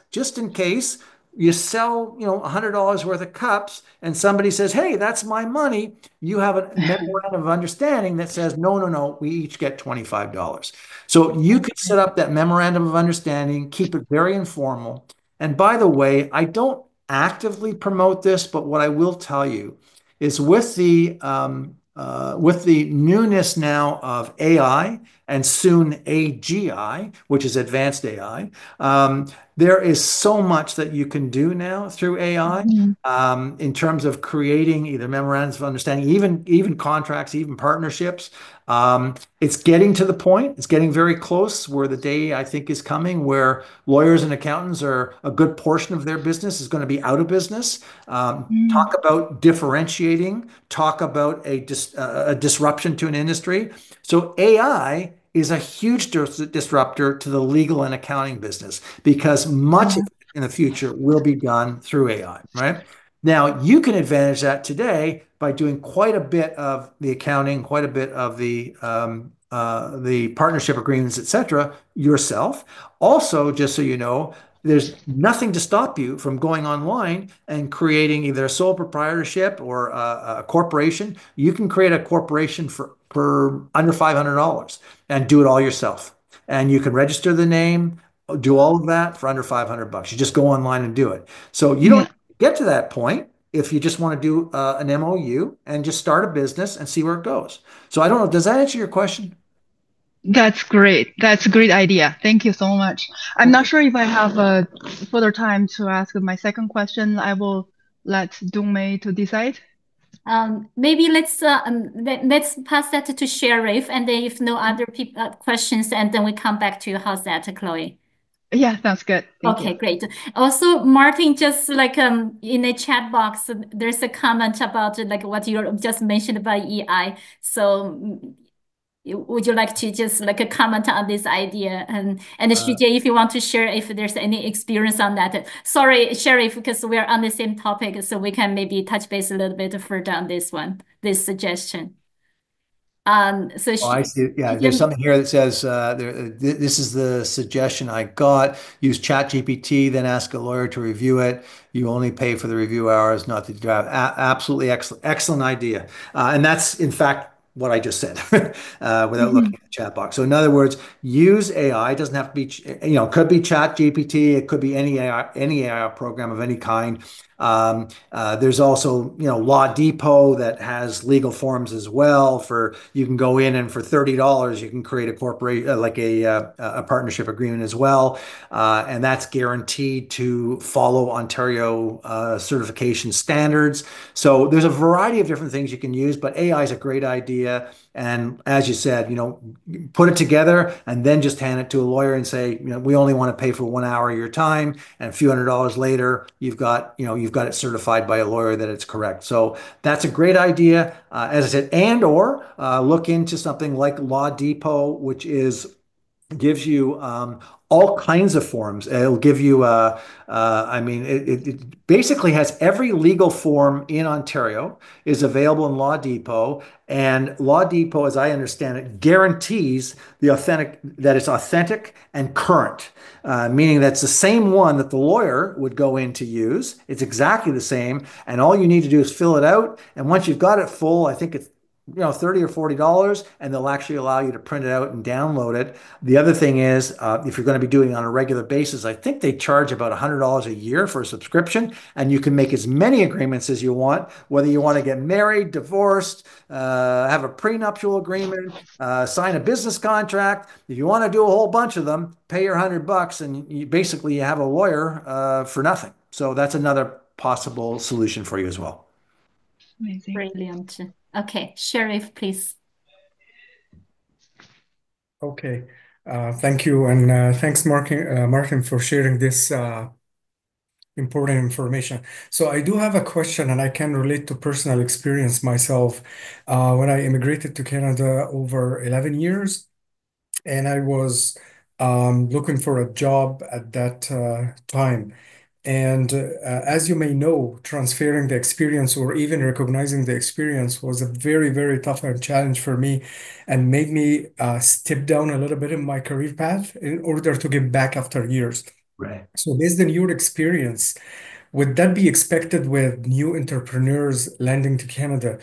Speaker 3: you sell, $100 worth of cups and somebody says, hey, that's my money. You have a memorandum of understanding that says, no, no, no, we each get $25. So you could set up that memorandum of understanding, keep it very informal. And by the way, I don't actively promote this, but what I will tell you is with the newness now of AI and soon AGI, which is advanced AI, there is so much that you can do now through AI
Speaker 6: Mhm.
Speaker 3: in terms of creating either memorandums of understanding, even contracts, even partnerships. It's getting to the point. It's getting very close where the day I think is coming where lawyers and accountants are a good portion of their business is going to be out of business. Talk
Speaker 6: Mhm.
Speaker 3: about differentiating. Talk about a disruption to an industry. So AI is a huge disruptor to the legal and accounting business because much of
Speaker 6: Yeah.
Speaker 3: it in the future will be done through AI, right? Now, you can advantage that today by doing quite a bit of the accounting, quite a bit of the partnership agreements, et cetera, yourself. Also, just so you know, there's nothing to stop you from going online and creating either a sole proprietorship or a corporation. You can create a corporation for under $500 and do it all yourself. And you can register the name, do all of that for under $500. You just go online and do it. So you don't
Speaker 6: Yeah.
Speaker 3: get to that point if you just want to do an MOU and just start a business and see where it goes. So I don't know. Does that answer your question?
Speaker 6: That's great. That's a great idea. Thank you so much. I'm not sure if I have further time to ask my second question. I will let Dongmei to decide.
Speaker 5: Maybe let's pass that to Sheriff, and then if no other questions, and then we come back to you. How's that, Chloe?
Speaker 6: Yeah, sounds good. Thank you.
Speaker 5: Okay, great. Also, Martin, just like in a chat box, there's a comment about like what you just mentioned about EI. So would you like to just like a comment on this idea? And
Speaker 3: Uh,
Speaker 5: Shujie, if you want to share if there's any experience on that. Sorry, Sheriff, because we're on the same topic, so we can maybe touch base a little bit further on this one, this suggestion. So
Speaker 3: Oh, I see. Yeah, there's something here that says this is the suggestion I got. Use ChatGPT, then ask a lawyer to review it. You only pay for the review hours, not the draft. Absolutely excellent idea. And that's, in fact, what I just said without looking
Speaker 6: Mhm.
Speaker 3: at the chat box. So, in other words, use AI. It doesn't have to be, it could be ChatGPT. It could be any AI program of any kind. There's also, Law Depot that has legal forms as well. For you can go in and for $30 you can create a corporate like a partnership agreement as well, and that's guaranteed to follow Ontario certification standards. So there's a variety of different things you can use, but AI is a great idea. And as you said, put it together and then just hand it to a lawyer and say, we only want to pay for 1 hour of your time, and a few $100 later, you've got it certified by a lawyer that it's correct. So that's a great idea. As I said, and/or look into something like Law Depot, which gives you all kinds of forms. It'll give you, I mean, it basically has every legal form in Ontario is available in Law Depot. And Law Depot, as I understand it, guarantees that it's authentic and current, meaning that's the same one that the lawyer would go in to use. It's exactly the same. And all you need to do is fill it out. And once you've got it full, I think it's 30 or $40, and they'll actually allow you to print it out and download it. The other thing is, if you're going to be doing it on a regular basis, I think they charge about $100 a year for a subscription, and you can make as many agreements as you want, whether you want to get married, divorced, have a prenuptial agreement, sign a business contract. If you want to do a whole bunch of them, pay your $100, and you basically have a lawyer for nothing. So that's another possible solution for you as well.
Speaker 6: Amazing.
Speaker 5: Brilliant. Okay, Sheriff, please.
Speaker 7: Okay. Thank you. And thanks, Martin, for sharing this important information. So I do have a question, and I can relate to personal experience myself. When I immigrated to Canada over 11 years, and I was looking for a job at that time. And as you may know, transferring the experience or even recognizing the experience was a very, very tough and challenge for me and made me step down a little bit in my career path in order to get back after years.
Speaker 3: Right.
Speaker 7: So based on your experience, would that be expected with new entrepreneurs landing to Canada?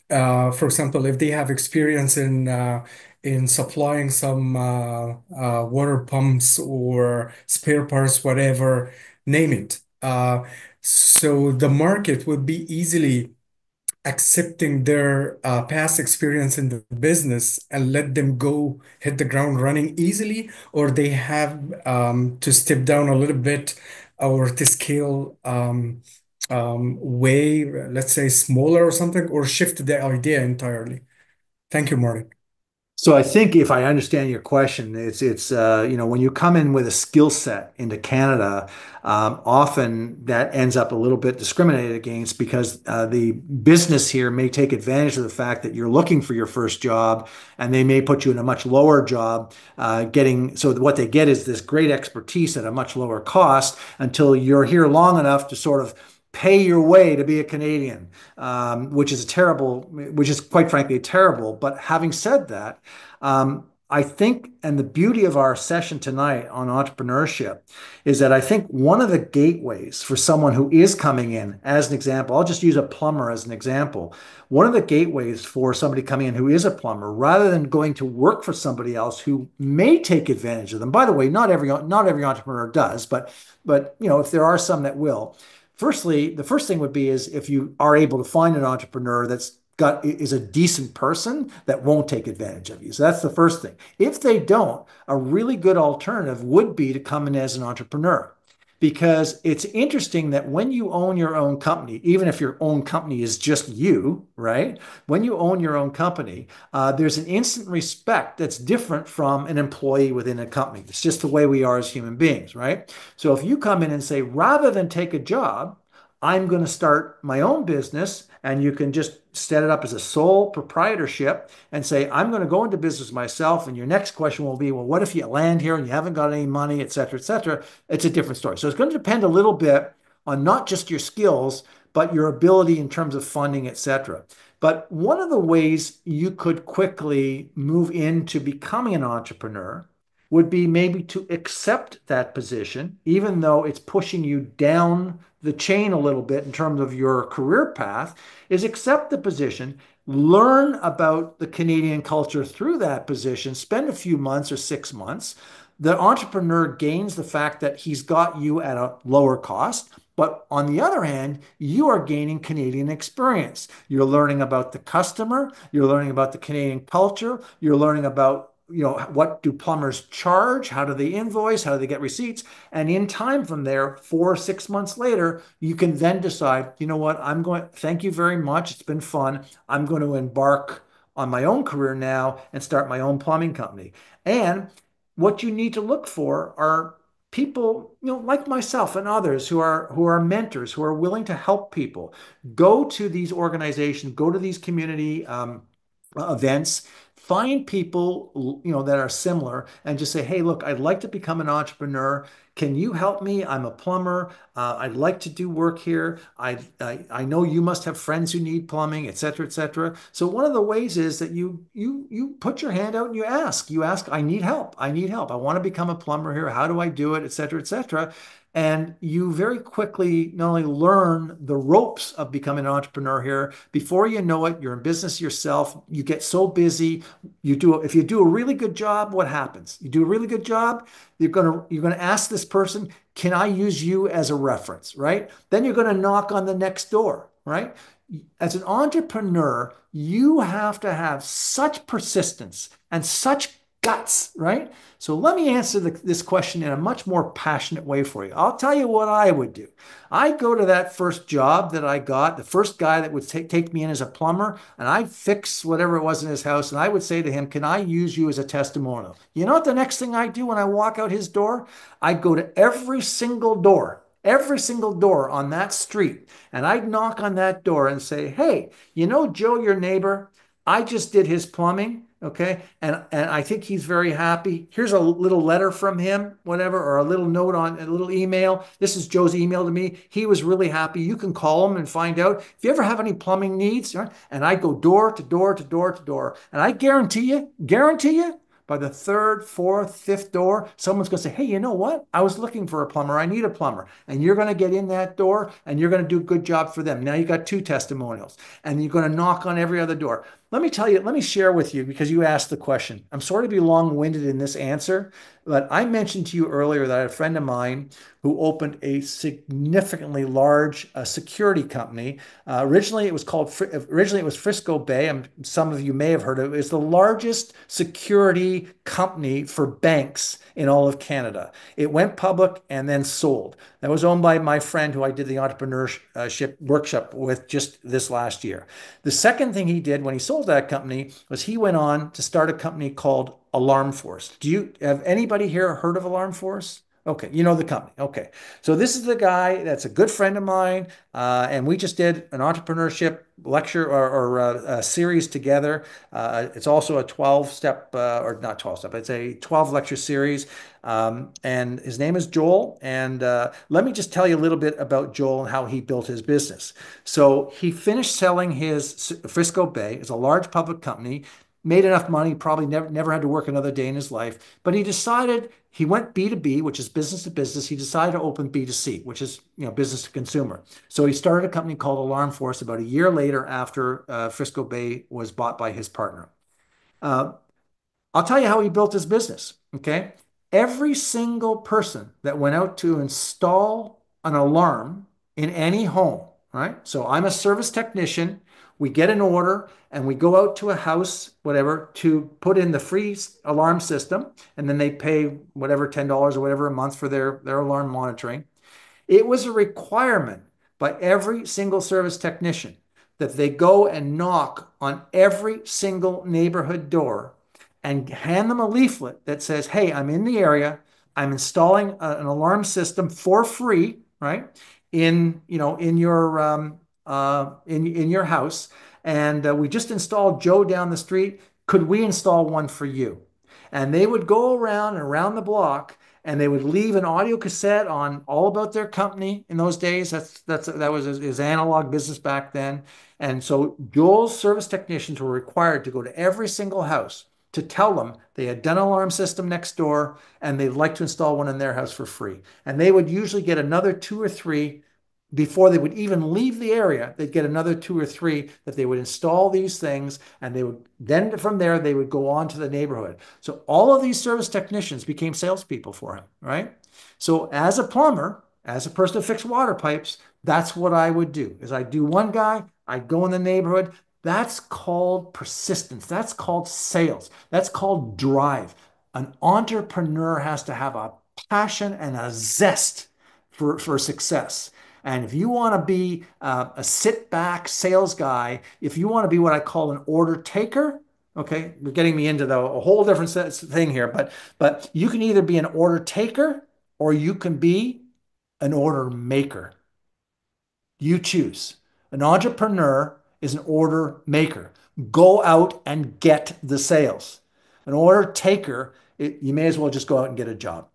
Speaker 7: For example, if they have experience in supplying some water pumps or spare parts, whatever, name it. So the market would be easily accepting their past experience in the business and let them go hit the ground running easily, or they have to step down a little bit or to scale way, let's say smaller or something, or shift the idea entirely. Thank you, Martin.
Speaker 3: So I think if I understand your question, it's you know, when you come in with a skill set into Canada, often that ends up a little bit discriminated against because the business here may take advantage of the fact that you're looking for your first job, and they may put you in a much lower job, getting so what they get is this great expertise at a much lower cost until you're here long enough to sort of pay your way to be a Canadian, which is a terrible, which is quite frankly terrible. But having said that, I think, and the beauty of our session tonight on entrepreneurship is that I think one of the gateways for someone who is coming in, as an example, I'll just use a plumber as an example. One of the gateways for somebody coming in who is a plumber, rather than going to work for somebody else who may take advantage of them. By the way, not every entrepreneur does, but you know, if there are some that will. Firstly, the first thing would be is if you are able to find an entrepreneur is a decent person that won't take advantage of you. So that's the first thing. If they don't, a really good alternative would be to come in as an entrepreneur. Because it's interesting that when you own your own company, even if your own company is just you, right? When you own your own company, there's an instant respect that's different from an employee within a company. It's just the way we are as human beings, right? So if you come in and say, rather than take a job, I'm going to start my own business, and you can just set it up as a sole proprietorship and say, I'm going to go into business myself. And your next question will be, well, what if you land here and you haven't got any money, et cetera, et cetera? It's a different story. So it's going to depend a little bit on not just your skills, but your ability in terms of funding, et cetera. But one of the ways you could quickly move into becoming an entrepreneur would be maybe to accept that position, even though it's pushing you down the chain a little bit in terms of your career path, is accept the position, learn about the Canadian culture through that position, spend a few months or 6 months. The entrepreneur gains the fact that he's got you at a lower cost. But on the other hand, you are gaining Canadian experience. You're learning about the customer, you're learning about the Canadian culture, you're learning about, you know, what do plumbers charge? How do they invoice? How do they get receipts? And in time from there, 4 or 6 months later, you can then decide, you know what, thank you very much. It's been fun. I'm going to embark on my own career now and start my own plumbing company. And what you need to look for are people, you know, like myself and others who are mentors, who are willing to help people. Go to these organizations, go to these community events, find people, you know, that are similar, and just say, hey, look, I'd like to become an entrepreneur. Can you help me? I'm a plumber. I'd like to do work here. I know you must have friends who need plumbing, et cetera, et cetera. So one of the ways is that you put your hand out and you ask. I need help. I need help. I want to become a plumber here. How do I do it, et cetera, et cetera. And you very quickly not only learn the ropes of becoming an entrepreneur here, before you know it, you're in business yourself. You get so busy. If you do a really good job, what happens? You do a really good job, you're gonna ask this person, can I use you as a reference, right? Then you're gonna knock on the next door, right? As an entrepreneur, you have to have such persistence and such guts, right? So let me answer this question in a much more passionate way for you. I'll tell you what I would do. I'd go to that first job that I got, the first guy that would take me in as a plumber, and I'd fix whatever it was in his house, and I would say to him, can I use you as a testimonial? You know what the next thing I do when I walk out his door? I'd go to every single door on that street, and I'd knock on that door and say, hey, you know Joe, your neighbor? I just did his plumbing. Okay. And I think he's very happy. Here's a little letter from him, whatever, or a little note on a little email. This is Joe's email to me. He was really happy. You can call him and find out if you ever have any plumbing needs. Right? And I go door to door to door to door. And I guarantee you, by the third, fourth, fifth door, someone's going to say, hey, you know what? I was looking for a plumber. I need a plumber. And you're going to get in that door and you're going to do a good job for them. Now you got two testimonials and you're going to knock on every other door. Let me share with you because you asked the question. I'm sorry to be long-winded in this answer, but I mentioned to you earlier that I had a friend of mine who opened a significantly large security company. Originally, it was Frisco Bay. Some of you may have heard of it. It's the largest security company for banks in all of Canada. It went public and then sold. That was owned by my friend who I did the entrepreneurship workshop with just this last year. The second thing he did when he sold that company was he went on to start a company called Alarm Force. Do you have anybody here heard of Alarm Force? Okay, you know the company. Okay, so this is the guy that's a good friend of mine, and we just did an entrepreneurship lecture or series together. It's also a 12-step, or not 12-step, it's a 12 lecture series. And his name is Joel. And let me just tell you a little bit about Joel and how he built his business. So he finished selling his Frisco Bay. It's a large public company, made enough money, probably never had to work another day in his life. But he decided he went B2B, which is business to business. He decided to open B2C, which is business to consumer. So he started a company called Alarm Force about a year later after Frisco Bay was bought by his partner. Uh, I'll tell you how he built his business. Okay. Every single person that went out to install an alarm in any home, right? So I'm a service technician. We get an order and we go out to a house, whatever, to put in the free alarm system. And then they pay whatever, $10 or whatever a month for their alarm monitoring. It was a requirement by every single service technician that they go and knock on every single neighborhood door and hand them a leaflet that says, hey, I'm in the area. I'm installing an alarm system for free, right? In your house. And we just installed Joe down the street. Could we install one for you? And they would go around and around the block and they would leave an audio cassette on all about their company in those days. That was his analog business back then. And so Joel's service technicians were required to go to every single house to tell them they had done an alarm system next door and they'd like to install one in their house for free. And they would usually get another two or three before they would even leave the area. They'd get another two or three that they would install these things, and they would then from there they would go on to the neighborhood. So all of these service technicians became salespeople for him, right? So as a plumber, as a person to fix water pipes, that's what I would do. Is I'd do one guy, I'd go in the neighborhood. That's called persistence. That's called sales. That's called drive. An entrepreneur has to have a passion and a zest for success. And if you want to be a sit back sales guy, if you want to be what I call an order taker, okay, you're getting me into a whole different thing here, but you can either be an order taker or you can be an order maker. You choose. An entrepreneur is an order maker. Go out and get the sales. An order taker, you may as well just go out and get a job.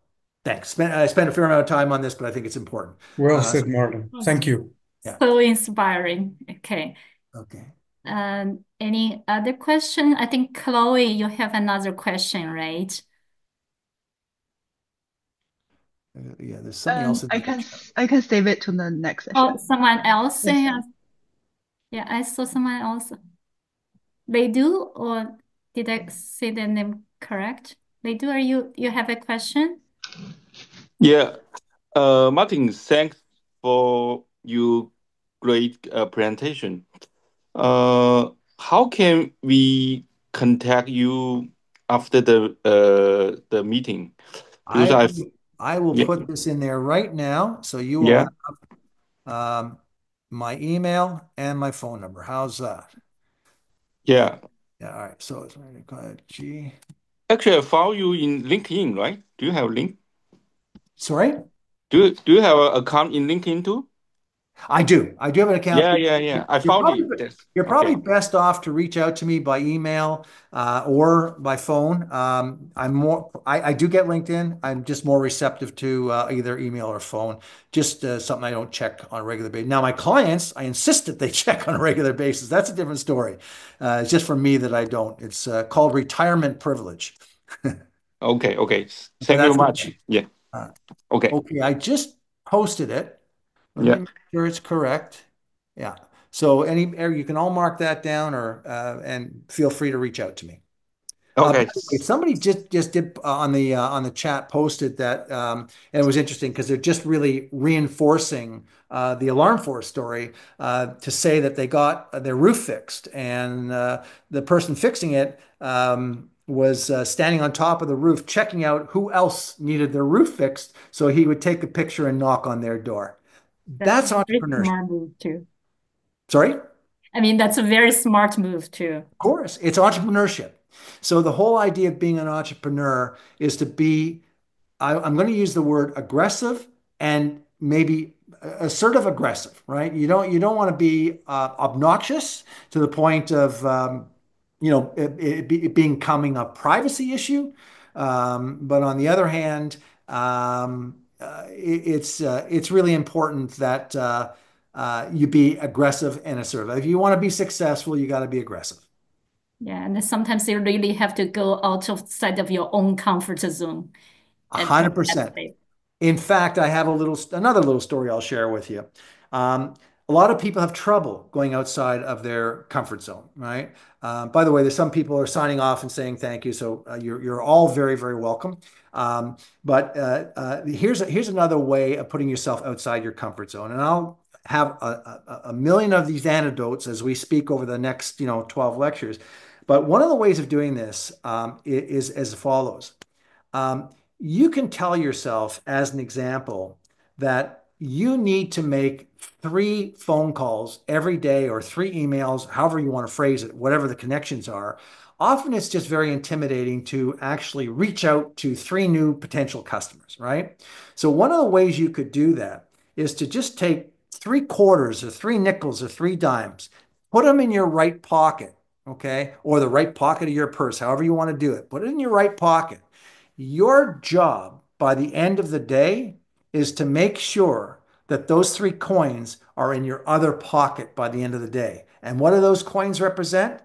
Speaker 3: Thanks. I spent a fair amount of time on this, but I think it's important.
Speaker 7: Well said, Martin. Thank you.
Speaker 3: Yeah.
Speaker 5: So inspiring. Okay.
Speaker 3: Okay.
Speaker 5: Any other question? I think Chloe, you have another question, right?
Speaker 3: Yeah, there's something else in
Speaker 6: I can save it to the next session.
Speaker 5: Oh, someone else?
Speaker 6: Yes.
Speaker 5: Yeah, I saw someone else. They do, or did I say their name correct? They do. Are you have a question?
Speaker 8: Yeah, Martin, thanks for your great presentation. How can we contact you after the meeting because
Speaker 3: I
Speaker 8: I
Speaker 3: will, I will
Speaker 8: yeah
Speaker 3: put this in there right now, so you will
Speaker 8: yeah
Speaker 3: have my email and my phone number. How's that?
Speaker 8: yeah.
Speaker 3: Yeah, all right. So it's G.
Speaker 8: Actually, I follow you in LinkedIn, right? Do you have link?
Speaker 3: Sorry?
Speaker 8: Do you have an account in LinkedIn too?
Speaker 3: I do. I do have an account.
Speaker 8: Yeah. I
Speaker 3: You're
Speaker 8: found
Speaker 3: probably
Speaker 8: it. Yes.
Speaker 3: you're probably
Speaker 8: Okay.
Speaker 3: best off to reach out to me by email or by phone. I do get LinkedIn. I'm just more receptive to either email or phone. Just something I don't check on a regular basis. Now, my clients, I insist that they check on a regular basis. That's a different story. It's just for me that I don't. It's called retirement privilege.
Speaker 8: Okay.
Speaker 3: Okay,
Speaker 8: Thank you
Speaker 3: that's what.
Speaker 8: much. Yeah.
Speaker 3: Uh,
Speaker 8: Okay.
Speaker 3: okay, I just posted it. Let me
Speaker 8: Yeah.
Speaker 3: make sure it's correct. Yeah. So you can all mark that down or and feel free to reach out to me. By
Speaker 8: Okay.
Speaker 3: the way, somebody just did on the chat posted that and it was interesting because they're just really reinforcing the Alarm Force story to say that they got their roof fixed and the person fixing it was standing on top of the roof checking out who else needed their roof fixed so he would take a picture and knock on their door.
Speaker 5: That's a
Speaker 3: That's
Speaker 5: very
Speaker 3: entrepreneurship.
Speaker 5: smart move too.
Speaker 3: Sorry?
Speaker 5: I mean, that's a very smart move too.
Speaker 3: Of course, it's entrepreneurship. So the whole idea of being an entrepreneur is to be, I'm going to use the word aggressive and maybe assertive aggressive, right? You don't want to be obnoxious to the point of it becoming a privacy issue. But on the other hand, it's really important that you be aggressive and assertive. If you want to be successful, you got to be aggressive.
Speaker 5: Yeah, and then sometimes you really have to go outside of your own comfort zone and take that
Speaker 3: 100%.
Speaker 5: step.
Speaker 3: In fact, I have another little story I'll share with you. Um, a lot of people have trouble going outside of their comfort zone, right? By the way, there's some people are signing off and saying thank you, so you're all very, very welcome. But here's another way of putting yourself outside your comfort zone, and I'll have a million of these anecdotes as we speak over the next 12 lectures. But one of the ways of doing this is as follows. Um, you can tell yourself, as an example, that you need to make 3 phone calls every day or 3 emails, however you want to phrase it, whatever the connections are. Often it's just very intimidating to actually reach out to 3 new potential customers, right? So one of the ways you could do that is to just take 3 quarters or 3 nickels or 3 dimes, put them in your right pocket, okay? Or the right pocket of your purse, however you want to do it. Put it in your right pocket. Your job by the end of the day is to make sure that those 3 coins are in your other pocket by the end of the day. And what do those coins represent?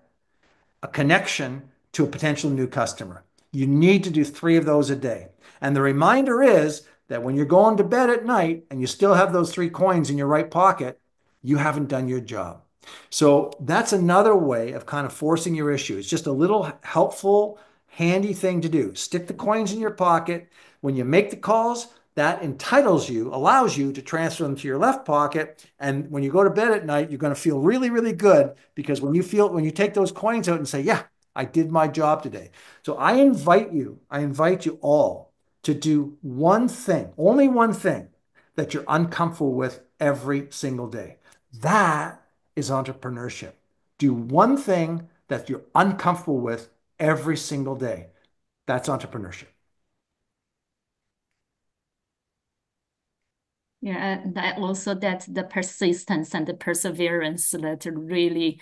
Speaker 3: A connection to a potential new customer. You need to do 3 of those a day. And the reminder is that when you're going to bed at night and you still have those 3 coins in your right pocket, you haven't done your job. So that's another way of kind of forcing your issue. It's just a little helpful, handy thing to do. Stick the coins in your pocket. When you make the calls, that entitles you, allows you to transfer them to your left pocket. And when you go to bed at night, you're going to feel really, really good because when you take those coins out and say, yeah, I did my job today. So I invite you all to do one thing, only one thing that you're uncomfortable with every single day. That is entrepreneurship. Do one thing that you're uncomfortable with every single day. That's entrepreneurship.
Speaker 5: Yeah, and that's the persistence and the perseverance that really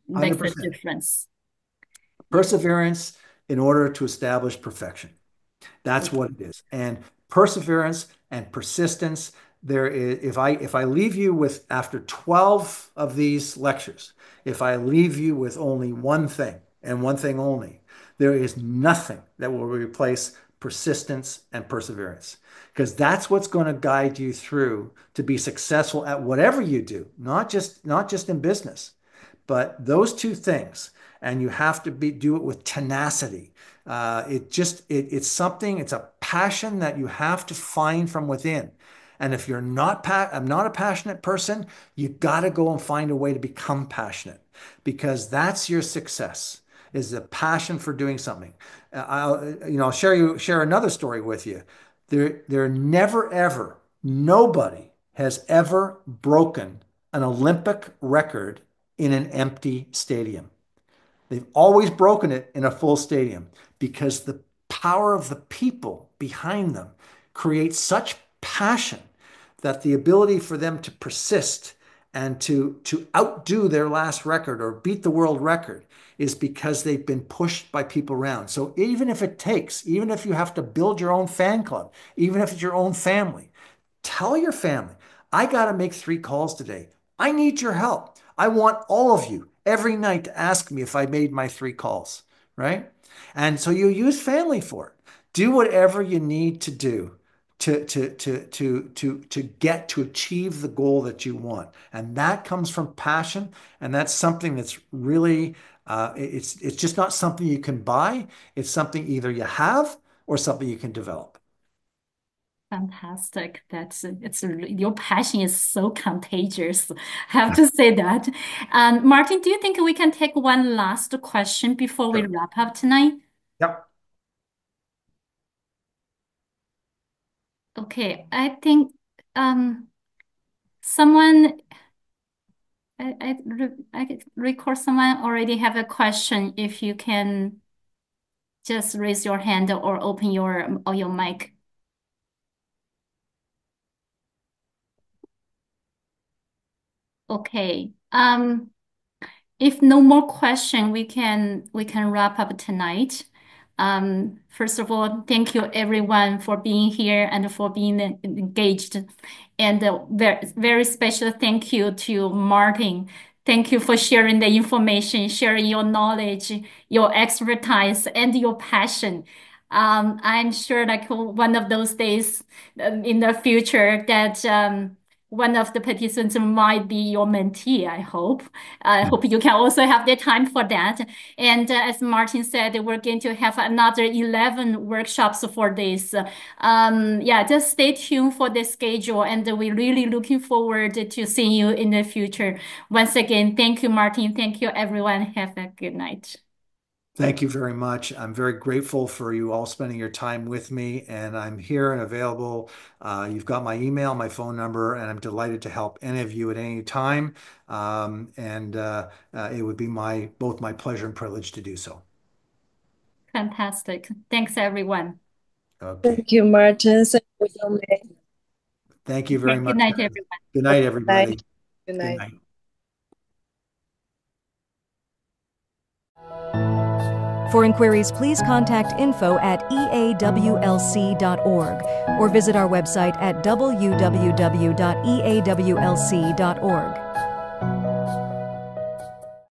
Speaker 5: makes a
Speaker 3: 100%.
Speaker 5: difference. Yeah.
Speaker 3: Perseverance in order to establish perfection. That's what it is. And perseverance and persistence. There is, if I leave you with after 12 of these lectures, if I leave you with only one thing and one thing only, there is nothing that will replace persistence and perseverance. Because that's what's going to guide you through to be successful at whatever you do, not just in business, but those 2 things. And you have to do it with tenacity. It's something, it's a passion that you have to find from within. And if I'm not a passionate person, you got to go and find a way to become passionate because that's your success. is a passion for doing something. I'll share another story with you. There never ever, nobody has ever broken an Olympic record in an empty stadium. They've always broken it in a full stadium because the power of the people behind them creates such passion that the ability for them to persist and to outdo their last record or beat the world record is because they've been pushed by people around. So even if you have to build your own fan club, even if it's your own family, tell your family, I got to make 3 calls today. I need your help. I want all of you every night to ask me if I made my 3 calls, right? And so you use family for it. Do whatever you need to do to achieve the goal that you want. And that comes from passion. And that's something that's really, it's just not something you can buy. It's something either you have or something you can develop.
Speaker 5: Fantastic. Your passion is so contagious. I have to say that. Martin, do you think we can take one last question before we
Speaker 3: Sure.
Speaker 5: wrap up tonight?
Speaker 3: Yep.
Speaker 5: Okay, I think someone I record someone already have a question. If you can just raise your hand or open your mic. Okay. If no more question, we can wrap up tonight. First of all, thank you everyone for being here and for being engaged. And very, very special thank you to Martin. Thank you for sharing the information, sharing your knowledge, your expertise, and your passion. I'm sure like one of those days in the future that one of the participants might be your mentee, I hope. I hope you can also have the time for that. And as Martin said, we're going to have another 11 workshops for this. Yeah, just stay tuned for the schedule, and we're really looking forward to seeing you in the future. Once again, thank you, Martin. Thank you, everyone. Have a good night.
Speaker 3: Thank you very much. I'm very grateful for you all spending your time with me, and I'm here and available. You've got my email, my phone number, and I'm delighted to help any of you at any time. It would be both my pleasure and privilege to do so.
Speaker 5: Fantastic. Thanks, everyone.
Speaker 3: Okay.
Speaker 1: Thank you, Martin.
Speaker 3: Thank you very much.
Speaker 5: Good night, everyone.
Speaker 3: Good night, everybody.
Speaker 1: Good
Speaker 3: Good
Speaker 1: night.
Speaker 3: night.
Speaker 9: For inquiries, please contact info@eawlc.org or visit our website at www.eawlc.org.